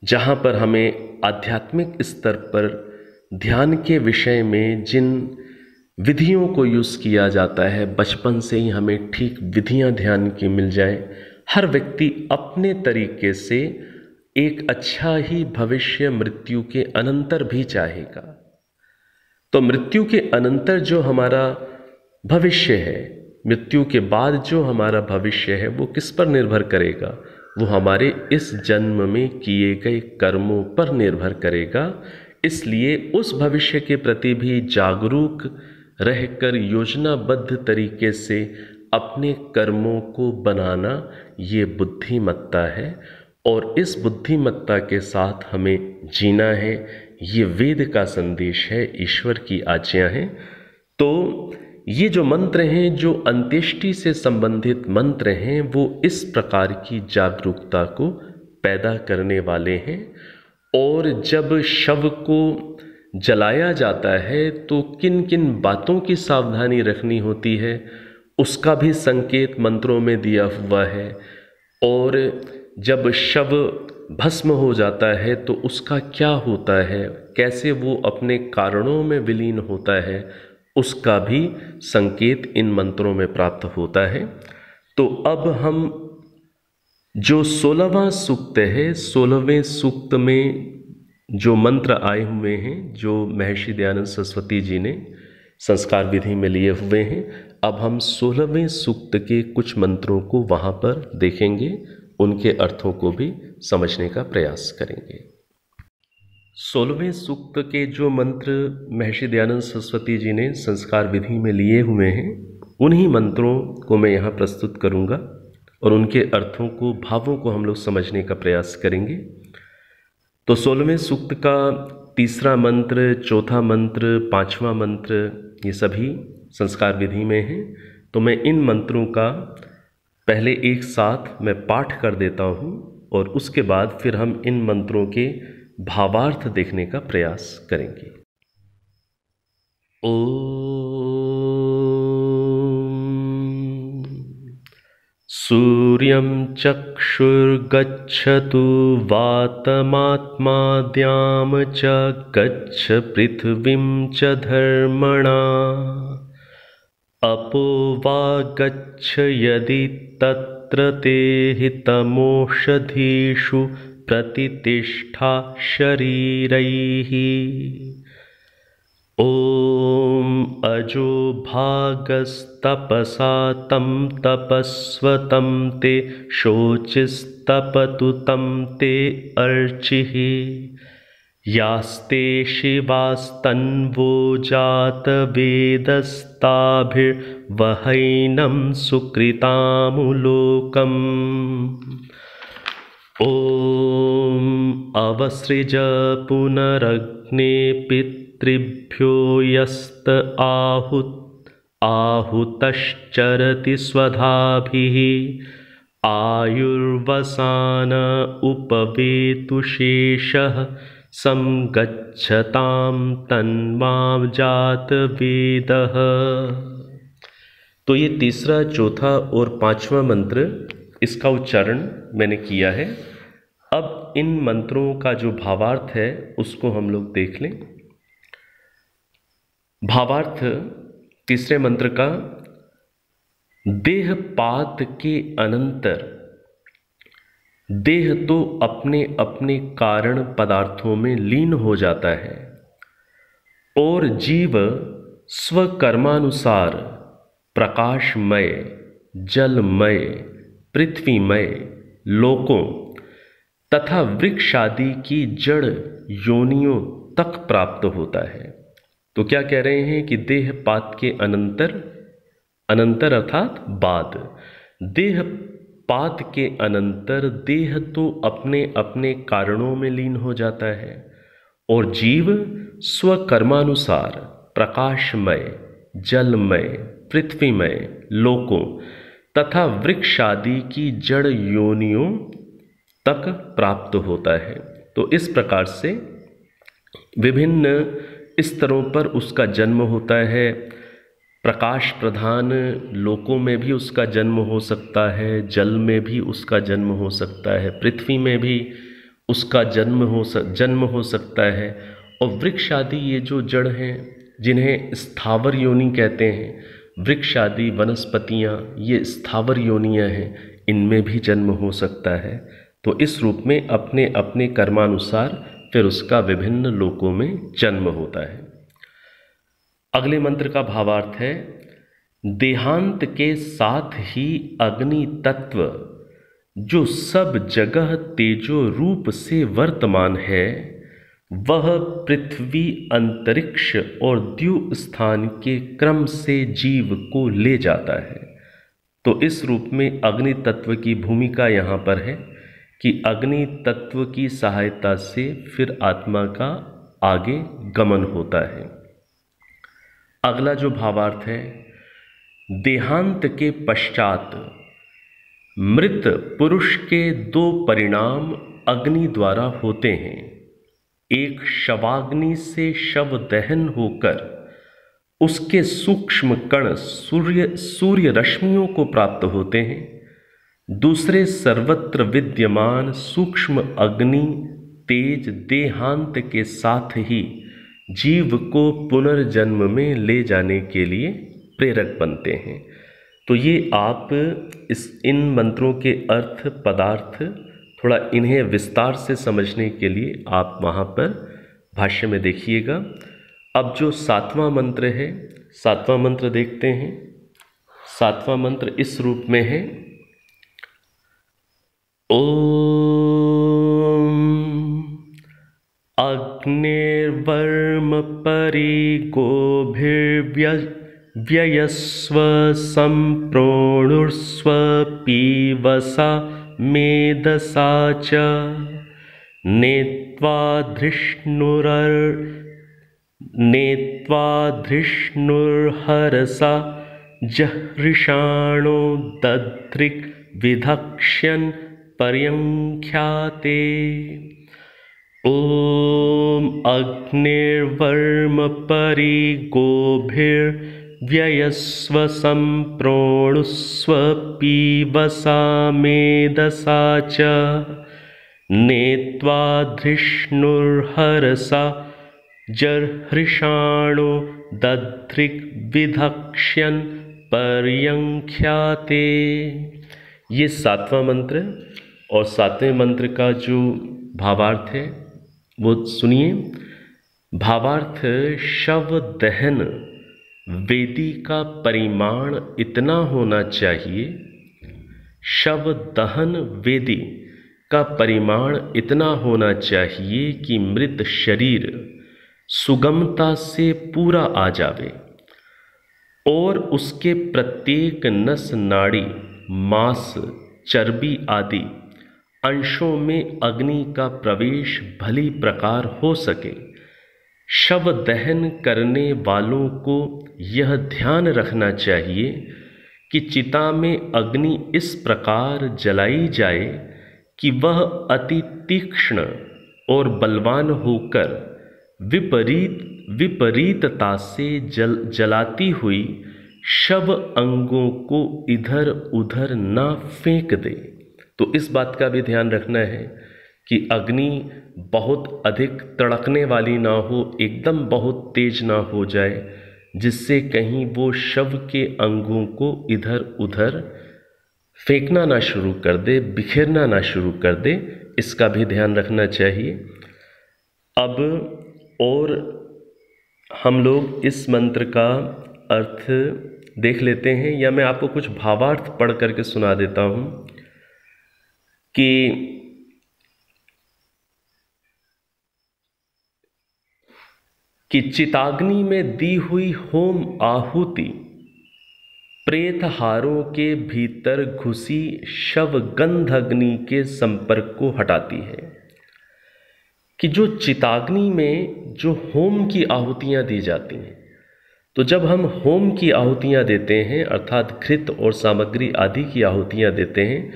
जहाँ पर हमें आध्यात्मिक स्तर पर ध्यान के विषय में जिन विधियों को यूज़ किया जाता है, बचपन से ही हमें ठीक विधियाँ ध्यान की मिल जाए। हर व्यक्ति अपने तरीके से एक अच्छा ही भविष्य मृत्यु के अनंतर भी चाहेगा। तो मृत्यु के अनंतर जो हमारा भविष्य है, मृत्यु के बाद जो हमारा भविष्य है, वो किस पर निर्भर करेगा? वो हमारे इस जन्म में किए गए कर्मों पर निर्भर करेगा। इसलिए उस भविष्य के प्रति भी जागरूक रहकर योजनाबद्ध तरीके से अपने कर्मों को बनाना ये बुद्धिमत्ता है, और इस बुद्धिमत्ता के साथ हमें जीना है। ये वेद का संदेश है, ईश्वर की आज्ञा है। तो ये जो मंत्र हैं, जो अंत्येष्टि से संबंधित मंत्र हैं, वो इस प्रकार की जागरूकता को पैदा करने वाले हैं। और जब शव को जलाया जाता है तो किन किन बातों की सावधानी रखनी होती है, उसका भी संकेत मंत्रों में दिया हुआ है। और जब शव भस्म हो जाता है तो उसका क्या होता है, कैसे वो अपने कारणों में विलीन होता है, उसका भी संकेत इन मंत्रों में प्राप्त होता है। तो अब हम जो 16वां सूक्त है, 16वें सूक्त में जो मंत्र आए हुए हैं, जो महर्षि दयानंद सरस्वती जी ने संस्कार विधि में लिए हुए हैं, अब हम 16वें सूक्त के कुछ मंत्रों को वहाँ पर देखेंगे, उनके अर्थों को भी समझने का प्रयास करेंगे। 16वें सूक्त के जो मंत्र महर्षि दयानंद सरस्वती जी ने संस्कार विधि में लिए हुए हैं, उन्हीं मंत्रों को मैं यहाँ प्रस्तुत करूँगा और उनके अर्थों को, भावों को हम लोग समझने का प्रयास करेंगे। तो 16वें सूक्त का तीसरा मंत्र, चौथा मंत्र, पांचवा मंत्र, ये सभी संस्कार विधि में हैं। तो मैं इन मंत्रों का पहले एक साथ मैं पाठ कर देता हूँ और उसके बाद फिर हम इन मंत्रों के भावार्थ देखने का प्रयास करेंगे। ओम सूर्यं चक्षुर्गच्छतु वातमात्माद्यां च गच्छ पृथिवीं च धर्मणा अपो वा गच्छ यदि तत्र ते हितमोषधीषु प्रतितिष्ठा शरीरैः। ॐ अजो भागस्तपसा तं तपस्वतं ते शोचिस्तपतु तं ते अर्चिः। यास्ते शिवास्तन्वो जातवेदस्ताभिर्वहैनं सुकृतामुलोकम्। ॐ अवसृज पुनरग्ने पितृभ्यो यस्त आहुतश्चरति स्वधाभिः। आयुर्वसान उपवेतु शेषः संगच्छतां तन्मां जातवेदः। तो ये तीसरा, चौथा और पांचवा मंत्र, इसका उच्चारण मैंने किया है। अब इन मंत्रों का जो भावार्थ है उसको हम लोग देख लें। भावार्थ तीसरे मंत्र का, देहपात के अनंतर देह तो अपने अपने कारण पदार्थों में लीन हो जाता है और जीव स्वकर्मानुसार प्रकाशमय, जलमय, पृथ्वीमय लोकों तथा वृक्षादि की जड़ योनियों तक प्राप्त होता है। तो क्या कह रहे हैं कि देहपात के अनंतर, अनंतर अर्थात बाद, देहपात के अनंतर देह तो अपने अपने कारणों में लीन हो जाता है और जीव स्वकर्मानुसार प्रकाशमय, जलमय, पृथ्वीमय लोकों तथा वृक्षादि की जड़ योनियों तक प्राप्त होता है। तो इस प्रकार से विभिन्न स्तरों पर उसका जन्म होता है। प्रकाश प्रधान लोकों में भी उसका जन्म हो सकता है, जल में भी उसका जन्म हो सकता है, पृथ्वी में भी उसका जन्म हो सकता है। और वृक्ष आदि ये जो जड़ हैं, जिन्हें स्थावर योनि कहते हैं, वृक्ष आदि वनस्पतियाँ ये स्थावर योनियाँ हैं, इनमें भी जन्म हो सकता है। तो इस रूप में अपने अपने कर्मानुसार फिर उसका विभिन्न लोकों में जन्म होता है। अगले मंत्र का भावार्थ है, देहांत के साथ ही अग्नि तत्व जो सब जगह तेजो रूप से वर्तमान है, वह पृथ्वी, अंतरिक्ष और द्यू स्थान के क्रम से जीव को ले जाता है। तो इस रूप में अग्नि तत्व की भूमिका यहाँ पर है कि अग्नि तत्व की सहायता से फिर आत्मा का आगे गमन होता है। अगला जो भावार्थ है, देहांत के पश्चात मृत पुरुष के दो परिणाम अग्नि द्वारा होते हैं। एक शवाग्नि से शव दहन होकर उसके सूक्ष्म कण सूर्य रश्मियों को प्राप्त होते हैं। दूसरे सर्वत्र विद्यमान सूक्ष्म अग्नि तेज देहांत के साथ ही जीव को पुनर्जन्म में ले जाने के लिए प्रेरक बनते हैं। तो ये आप इन मंत्रों के अर्थ पदार्थ थोड़ा इन्हें विस्तार से समझने के लिए आप वहाँ पर भाष्य में देखिएगा। अब जो 7वां मंत्र है, 7वां मंत्र देखते हैं। 7वां मंत्र इस रूप में है, ओम अग्निर्वर्म परिगोभिर्व्ययस्व सम्प्रोणुस्व पीवसा मेधसा च नेत्वाधृष्णुर्हरसा जहृषाणो दध्रिक् विधक्ष्यन् पर्यङ्ख्याते। ओम अग्निर्वर्म परिगोभिर्व्ययस्व सम्प्रोणुस्व पीवसा मेधसा च नेत्वाधृष्णुर्हरसा जहृषाणो दध्रिक् विधक्ष्यन् पर्यङ्ख्याते। ये 7वां मंत्र और 7वें मंत्र का जो भावार्थ है वो सुनिए। भावार्थ, शव दहन वेदी का परिमाण इतना होना चाहिए, शव दहन वेदी का परिमाण इतना होना चाहिए कि मृत शरीर सुगमता से पूरा आ जावे और उसके प्रत्येक नस नाड़ी मांस चर्बी आदि अंशों में अग्नि का प्रवेश भली प्रकार हो सके। शव दहन करने वालों को यह ध्यान रखना चाहिए कि चिता में अग्नि इस प्रकार जलाई जाए कि वह अति तीक्ष्ण और बलवान होकर विपरीतता से जलाती हुई शव अंगों को इधर उधर ना फेंक दे। तो इस बात का भी ध्यान रखना है कि अग्नि बहुत अधिक तड़कने वाली ना हो, एकदम बहुत तेज ना हो जाए, जिससे कहीं वो शव के अंगों को इधर उधर फेंकना ना शुरू कर दे, बिखेरना ना शुरू कर दे। इसका भी ध्यान रखना चाहिए। अब और हम लोग इस मंत्र का अर्थ देख लेते हैं, या मैं आपको कुछ भावार्थ पढ़ करके सुना देता हूँ कि चिताग्नि में दी हुई होम आहुति प्रेतहारों के भीतर घुसी शव गंधग्नि के संपर्क को हटाती है। कि जो चिताग्नि में जो होम की आहुतियाँ दी जाती हैं, तो जब हम होम की आहुतियाँ देते हैं अर्थात घृत और सामग्री आदि की आहुतियाँ देते हैं,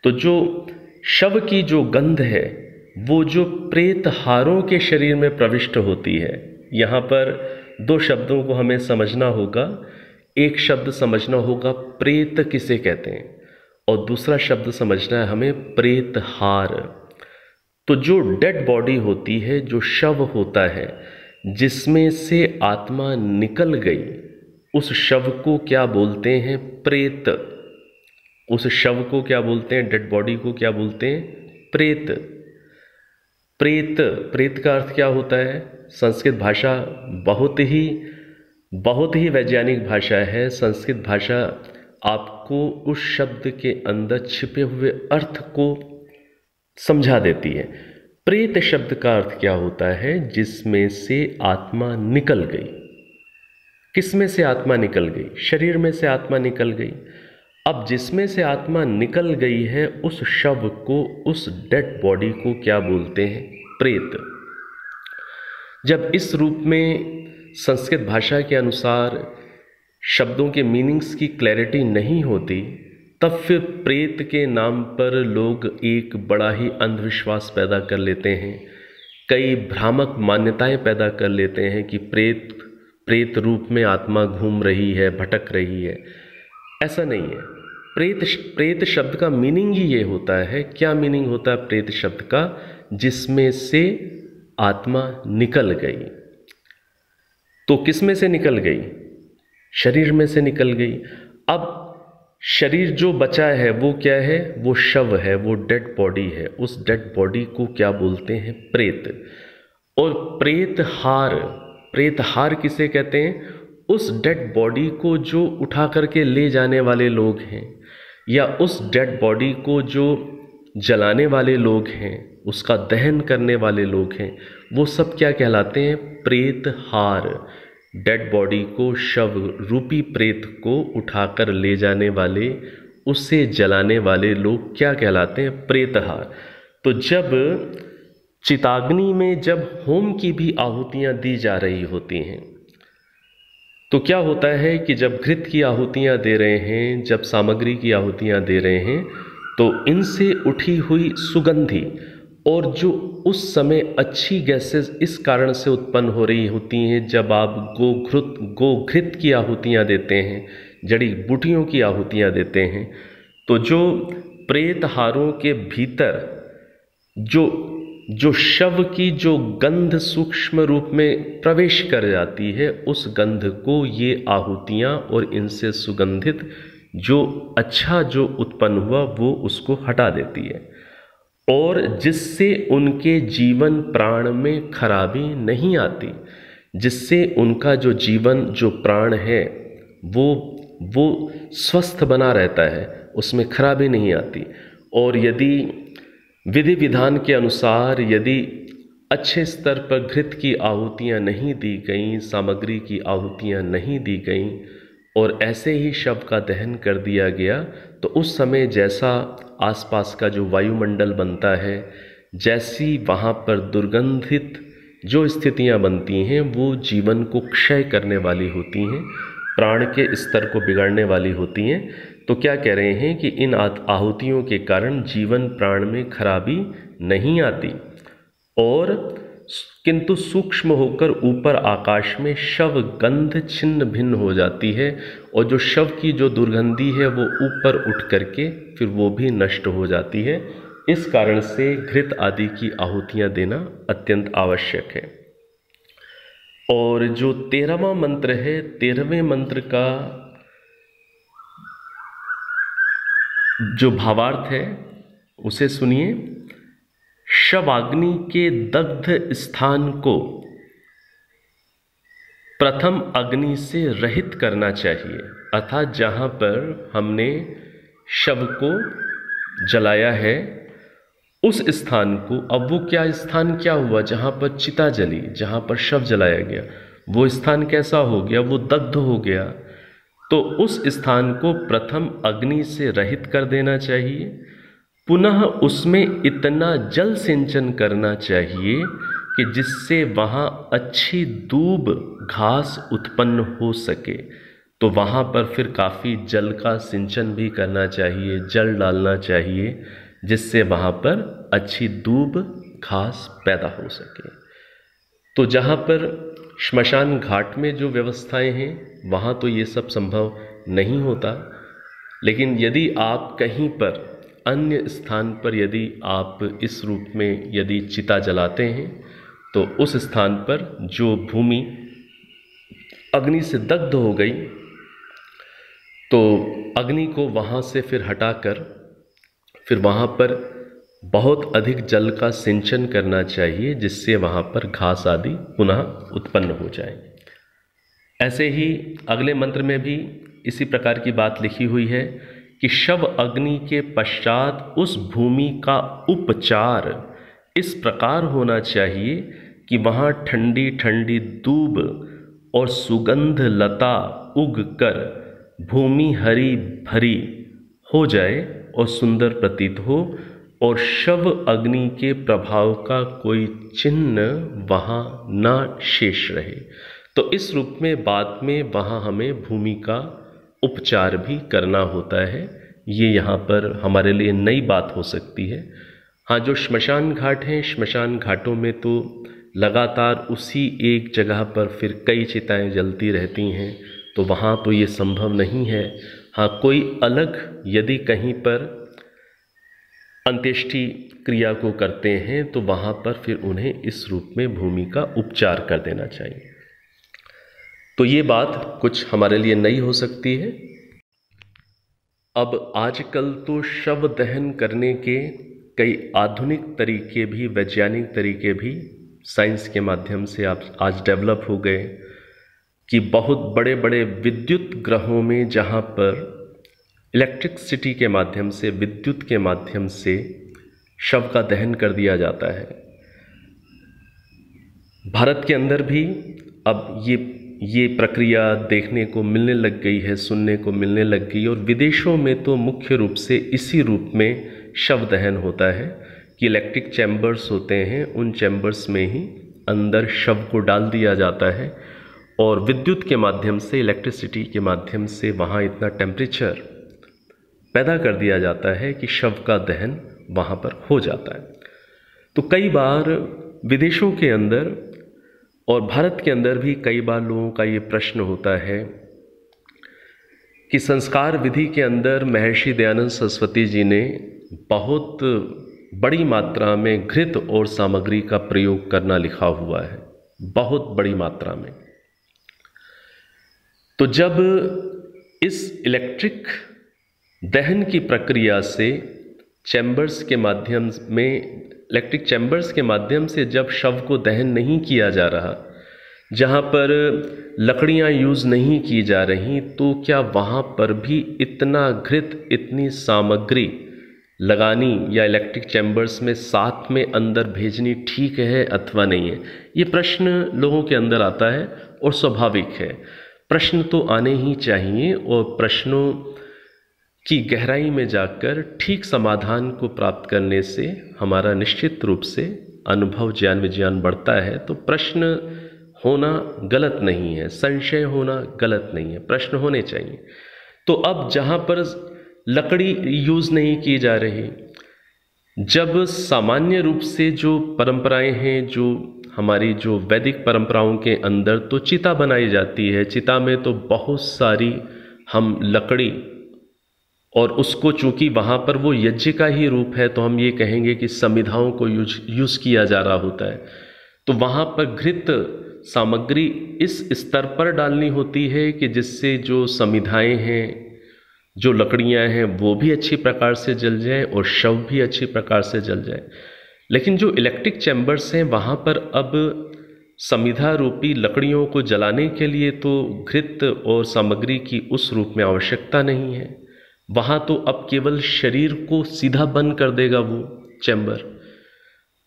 तो जो शव की जो गंध है वो जो प्रेतहारों के शरीर में प्रविष्ट होती है। यहाँ पर दो शब्दों को हमें समझना होगा। एक शब्द समझना होगा प्रेत किसे कहते हैं, और दूसरा शब्द समझना है हमें प्रेतहार। तो जो डेड बॉडी होती है, जो शव होता है जिसमें से आत्मा निकल गई, उस शव को क्या बोलते हैं? प्रेत। उस शव को क्या बोलते हैं? डेड बॉडी को क्या बोलते हैं? प्रेत। प्रेत, प्रेत का अर्थ क्या होता है? संस्कृत भाषा बहुत ही वैज्ञानिक भाषा है। संस्कृत भाषा आपको उस शब्द के अंदर छिपे हुए अर्थ को समझा देती है। प्रेत शब्द का अर्थ क्या होता है? जिसमें से आत्मा निकल गई। किसमें से आत्मा निकल गई? शरीर में से आत्मा निकल गई। अब जिसमें से आत्मा निकल गई है, उस शव को, उस डेड बॉडी को क्या बोलते हैं? प्रेत। जब इस रूप में संस्कृत भाषा के अनुसार शब्दों के मीनिंग्स की क्लैरिटी नहीं होती, तब फिर प्रेत के नाम पर लोग एक बड़ा ही अंधविश्वास पैदा कर लेते हैं, कई भ्रामक मान्यताएं पैदा कर लेते हैं कि प्रेत रूप में आत्मा घूम रही है, भटक रही है। ऐसा नहीं है। प्रेत शब्द का मीनिंग ही ये होता है। क्या मीनिंग होता है प्रेत शब्द का? जिसमें से आत्मा निकल गई। तो किस में से निकल गई? शरीर में से निकल गई। अब शरीर जो बचा है वो क्या है? वो शव है, वो डेड बॉडी है। उस डेड बॉडी को क्या बोलते हैं? प्रेत। और प्रेत हार किसे कहते हैं? उस डेड बॉडी को जो उठा करके ले जाने वाले लोग हैं, या उस डेड बॉडी को जो जलाने वाले लोग हैं, उसका दहन करने वाले लोग हैं, वो सब क्या कहलाते हैं? प्रेत हार। डेड बॉडी को, शव रूपी प्रेत को उठाकर ले जाने वाले, उसे जलाने वाले लोग क्या कहलाते हैं? प्रेतहार। तो जब चिताग्नि में जब होम की भी आहुतियां दी जा रही होती हैं, तो क्या होता है कि जब घृत की आहुतियां दे रहे हैं, जब सामग्री की आहुतियां दे रहे हैं, तो इनसे उठी हुई सुगंधी और जो उस समय अच्छी गैसेस इस कारण से उत्पन्न हो रही होती हैं, जब आप गोघृत की आहुतियां देते हैं, जड़ी बूटियों की आहुतियां देते हैं, तो जो प्रेतहारों के भीतर जो शव की जो गंध सूक्ष्म रूप में प्रवेश कर जाती है, उस गंध को ये आहुतियां और इनसे सुगंधित जो अच्छा जो उत्पन्न हुआ वो उसको हटा देती है, और जिससे उनके जीवन प्राण में खराबी नहीं आती, जिससे उनका जो जीवन जो प्राण है वो स्वस्थ बना रहता है, उसमें खराबी नहीं आती। और यदि विधि विधान के अनुसार यदि अच्छे स्तर पर घृत की आहुतियाँ नहीं दी गईं, सामग्री की आहुतियाँ नहीं दी गईं, और ऐसे ही शव का दहन कर दिया गया, तो उस समय जैसा आसपास का जो वायुमंडल बनता है, जैसी वहाँ पर दुर्गंधित जो स्थितियाँ बनती हैं, वो जीवन को क्षय करने वाली होती हैं, प्राण के स्तर को बिगाड़ने वाली होती हैं। तो क्या कह रहे हैं कि इन आहुतियों के कारण जीवन प्राण में खराबी नहीं आती, और किंतु सूक्ष्म होकर ऊपर आकाश में शव गंध छिन्न भिन्न हो जाती है, और जो शव की जो दुर्गंधी है वो ऊपर उठ करके फिर वो भी नष्ट हो जाती है। इस कारण से घृत आदि की आहुतियाँ देना अत्यंत आवश्यक है। और जो 13वां मंत्र है, 13वें मंत्र का जो भावार्थ है उसे सुनिए। शवाग्नि के दग्ध स्थान को प्रथम अग्नि से रहित करना चाहिए, अर्थात जहाँ पर हमने शव को जलाया है उस स्थान को, अब वो स्थान क्या हुआ? जहाँ पर चिता जली, जहाँ पर शव जलाया गया, वो स्थान कैसा हो गया? वो दग्ध हो गया। तो उस स्थान को प्रथम अग्नि से रहित कर देना चाहिए। पुनः उसमें इतना जल सिंचन करना चाहिए कि जिससे वहाँ अच्छी दूब घास उत्पन्न हो सके। तो वहाँ पर फिर काफ़ी जल का सिंचन भी करना चाहिए, जल डालना चाहिए, जिससे वहाँ पर अच्छी दूब घास पैदा हो सके। तो जहाँ पर श्मशान घाट में जो व्यवस्थाएं हैं वहाँ तो ये सब संभव नहीं होता, लेकिन यदि आप कहीं पर अन्य स्थान पर यदि आप इस रूप में यदि चिता जलाते हैं, तो उस स्थान पर जो भूमि अग्नि से दग्ध हो गई, तो अग्नि को वहाँ से फिर हटाकर फिर वहाँ पर बहुत अधिक जल का सिंचन करना चाहिए, जिससे वहाँ पर घास आदि पुनः उत्पन्न हो जाए। ऐसे ही अगले मंत्र में भी इसी प्रकार की बात लिखी हुई है कि शव अग्नि के पश्चात उस भूमि का उपचार इस प्रकार होना चाहिए कि वहाँ ठंडी ठंडी दूब और सुगंध लता उग कर भूमि हरी भरी हो जाए और सुंदर प्रतीत हो, और शव अग्नि के प्रभाव का कोई चिन्ह वहाँ ना शेष रहे। तो इस रूप में बाद में वहाँ हमें भूमि का उपचार भी करना होता है। ये यहाँ पर हमारे लिए नई बात हो सकती है। हाँ, जो श्मशान घाट हैं, श्मशान घाटों में तो लगातार उसी एक जगह पर फिर कई चिताएं जलती रहती हैं, तो वहाँ तो ये संभव नहीं है। हाँ, कोई अलग यदि कहीं पर अंत्येष्टि क्रिया को करते हैं तो वहाँ पर फिर उन्हें इस रूप में भूमि का उपचार कर देना चाहिए। तो ये बात कुछ हमारे लिए नई हो सकती है। अब आजकल तो शव दहन करने के कई आधुनिक तरीके भी, वैज्ञानिक तरीके भी साइंस के माध्यम से आज डेवलप हो गए कि बहुत बड़े बड़े विद्युत ग्रहों में जहाँ पर इलेक्ट्रिसिटी के माध्यम से, विद्युत के माध्यम से शव का दहन कर दिया जाता है। भारत के अंदर भी अब ये प्रक्रिया देखने को मिलने लग गई है, सुनने को मिलने लग गई। और विदेशों में तो मुख्य रूप से इसी रूप में शव दहन होता है कि इलेक्ट्रिक चैम्बर्स होते हैं, उन चैम्बर्स में ही अंदर शव को डाल दिया जाता है और विद्युत के माध्यम से, इलेक्ट्रिसिटी के माध्यम से वहाँ इतना टेम्परेचर पैदा कर दिया जाता है कि शव का दहन वहाँ पर हो जाता है। तो कई बार विदेशों के अंदर और भारत के अंदर भी कई बार लोगों का ये प्रश्न होता है कि संस्कार विधि के अंदर महर्षि दयानंद सरस्वती जी ने बहुत बड़ी मात्रा में घृत और सामग्री का प्रयोग करना लिखा हुआ है, बहुत बड़ी मात्रा में। तो जब इस इलेक्ट्रिक दहन की प्रक्रिया से चैम्बर्स के माध्यम में, इलेक्ट्रिक चैम्बर्स के माध्यम से जब शव को दहन नहीं किया जा रहा, जहाँ पर लकड़ियाँ यूज़ नहीं की जा रही, तो क्या वहाँ पर भी इतना घृत, इतनी सामग्री लगानी या इलेक्ट्रिक चैम्बर्स में साथ में अंदर भेजनी ठीक है अथवा नहीं है? ये प्रश्न लोगों के अंदर आता है और स्वाभाविक है। प्रश्न तो आने ही चाहिए और प्रश्नों की गहराई में जाकर ठीक समाधान को प्राप्त करने से हमारा निश्चित रूप से अनुभव, ज्ञान विज्ञान बढ़ता है। तो प्रश्न होना गलत नहीं है, संशय होना गलत नहीं है, प्रश्न होने चाहिए। तो अब जहाँ पर लकड़ी यूज़ नहीं की जा रही, जब सामान्य रूप से जो परंपराएं हैं, जो हमारी जो वैदिक परंपराओं के अंदर तो चिता बनाई जाती है, चिता में तो बहुत सारी हम लकड़ी, और उसको चूंकि वहाँ पर वो यज्ञ का ही रूप है तो हम ये कहेंगे कि समिधाओं को यूज़ किया जा रहा होता है। तो वहाँ पर घृत सामग्री इस स्तर पर डालनी होती है कि जिससे जो समिधाएं हैं, जो लकड़ियाँ हैं, वो भी अच्छी प्रकार से जल जाए और शव भी अच्छी प्रकार से जल जाए। लेकिन जो इलेक्ट्रिक चैम्बर्स हैं, वहाँ पर अब समिधा रूपी लकड़ियों को जलाने के लिए तो घृत और सामग्री की उस रूप में आवश्यकता नहीं है। वहाँ तो अब केवल शरीर को सीधा बंद कर देगा वो चैम्बर।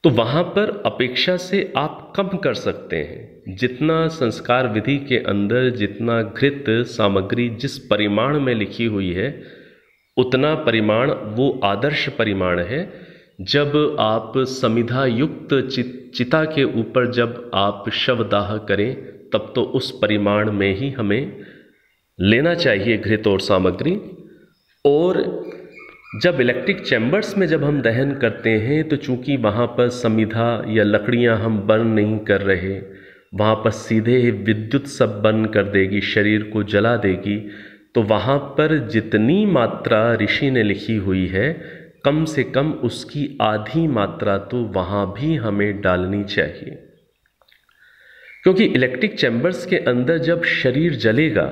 तो वहाँ पर अपेक्षा से आप कम कर सकते हैं। जितना संस्कार विधि के अंदर जितना घृत सामग्री जिस परिमाण में लिखी हुई है, उतना परिमाण वो आदर्श परिमाण है। जब आप समिधा युक्त चिता के ऊपर जब आप शवदाह करें, तब तो उस परिमाण में ही हमें लेना चाहिए घृत और सामग्री। और जब इलेक्ट्रिक चैम्बर्स में जब हम दहन करते हैं, तो चूंकि वहाँ पर समिधा या लकड़ियाँ हम बर्न नहीं कर रहे, वहाँ पर सीधे ही विद्युत सब बर्न कर देगी, शरीर को जला देगी। तो वहाँ पर जितनी मात्रा ऋषि ने लिखी हुई है, कम से कम उसकी आधी मात्रा तो वहाँ भी हमें डालनी चाहिए। क्योंकि इलेक्ट्रिक चैम्बर्स के अंदर जब शरीर जलेगा,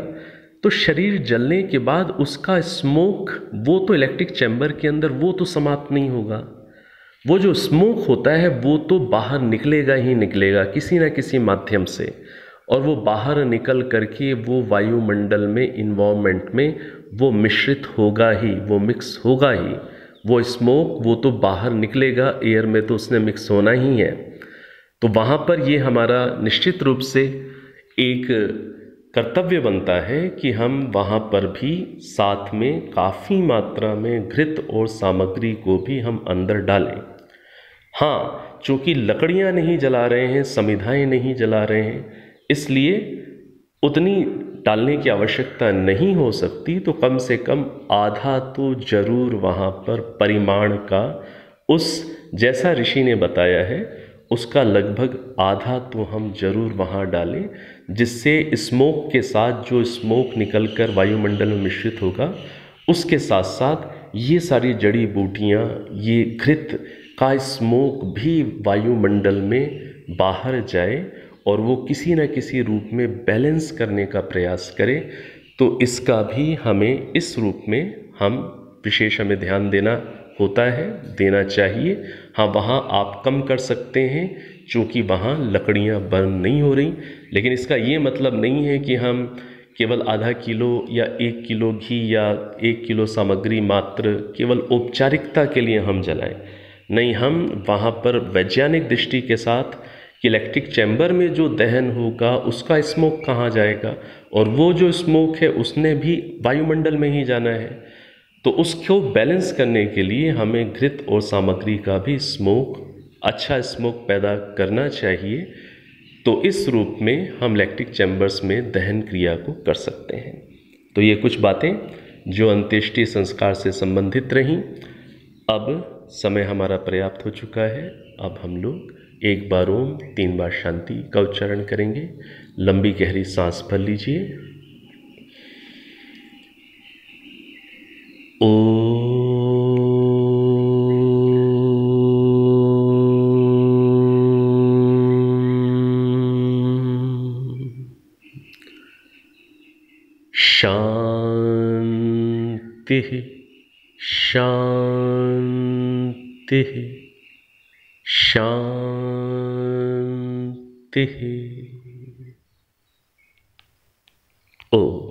तो शरीर जलने के बाद उसका स्मोक, वो तो इलेक्ट्रिक चैम्बर के अंदर वो तो समाप्त नहीं होगा। वो जो स्मोक होता है वो तो बाहर निकलेगा ही निकलेगा किसी न किसी माध्यम से, और वो बाहर निकल करके वो वायुमंडल में, इन्वायरमेंट में वो मिश्रित होगा ही, वो मिक्स होगा ही। वो स्मोक वो तो बाहर निकलेगा, एयर में तो उसने मिक्स होना ही है। तो वहाँ पर ये हमारा निश्चित रूप से एक कर्तव्य बनता है कि हम वहाँ पर भी साथ में काफ़ी मात्रा में घृत और सामग्री को भी हम अंदर डालें। हाँ, चूँकि लकड़ियाँ नहीं जला रहे हैं, समिधाएँ नहीं जला रहे हैं, इसलिए उतनी डालने की आवश्यकता नहीं हो सकती, तो कम से कम आधा तो जरूर वहाँ पर परिमाण का, उस जैसा ऋषि ने बताया है उसका लगभग आधा तो हम जरूर वहाँ डालें, जिससे स्मोक के साथ जो स्मोक निकलकर वायुमंडल में मिश्रित होगा उसके साथ साथ ये सारी जड़ी बूटियाँ, ये घृत का स्मोक भी वायुमंडल में बाहर जाए और वो किसी न किसी रूप में बैलेंस करने का प्रयास करे। तो इसका भी हमें इस रूप में हम विशेष हमें ध्यान देना होता है, देना चाहिए। हाँ, वहाँ आप कम कर सकते हैं क्योंकि वहाँ लकड़ियाँ बर्न नहीं हो रही, लेकिन इसका ये मतलब नहीं है कि हम केवल आधा किलो या 1 किलो घी या 1 किलो सामग्री मात्र केवल औपचारिकता के लिए हम जलाएं। नहीं, हम वहाँ पर वैज्ञानिक दृष्टि के साथ कि इलेक्ट्रिक चैम्बर में जो दहन होगा उसका स्मोक कहाँ जाएगा, और वो जो स्मोक है उसने भी वायुमंडल में ही जाना है। तो उसको बैलेंस करने के लिए हमें घृत और सामग्री का भी स्मोक, अच्छा स्मोक पैदा करना चाहिए। तो इस रूप में हम इलेक्ट्रिक चैम्बर्स में दहन क्रिया को कर सकते हैं। तो ये कुछ बातें जो अंत्येष्टि संस्कार से संबंधित रहीं। अब समय हमारा पर्याप्त हो चुका है। अब हम लोग 1 बार ओम 3 बार शांति का उच्चारण करेंगे। लंबी गहरी सांस भर लीजिए। शांति शांति शांति। ओ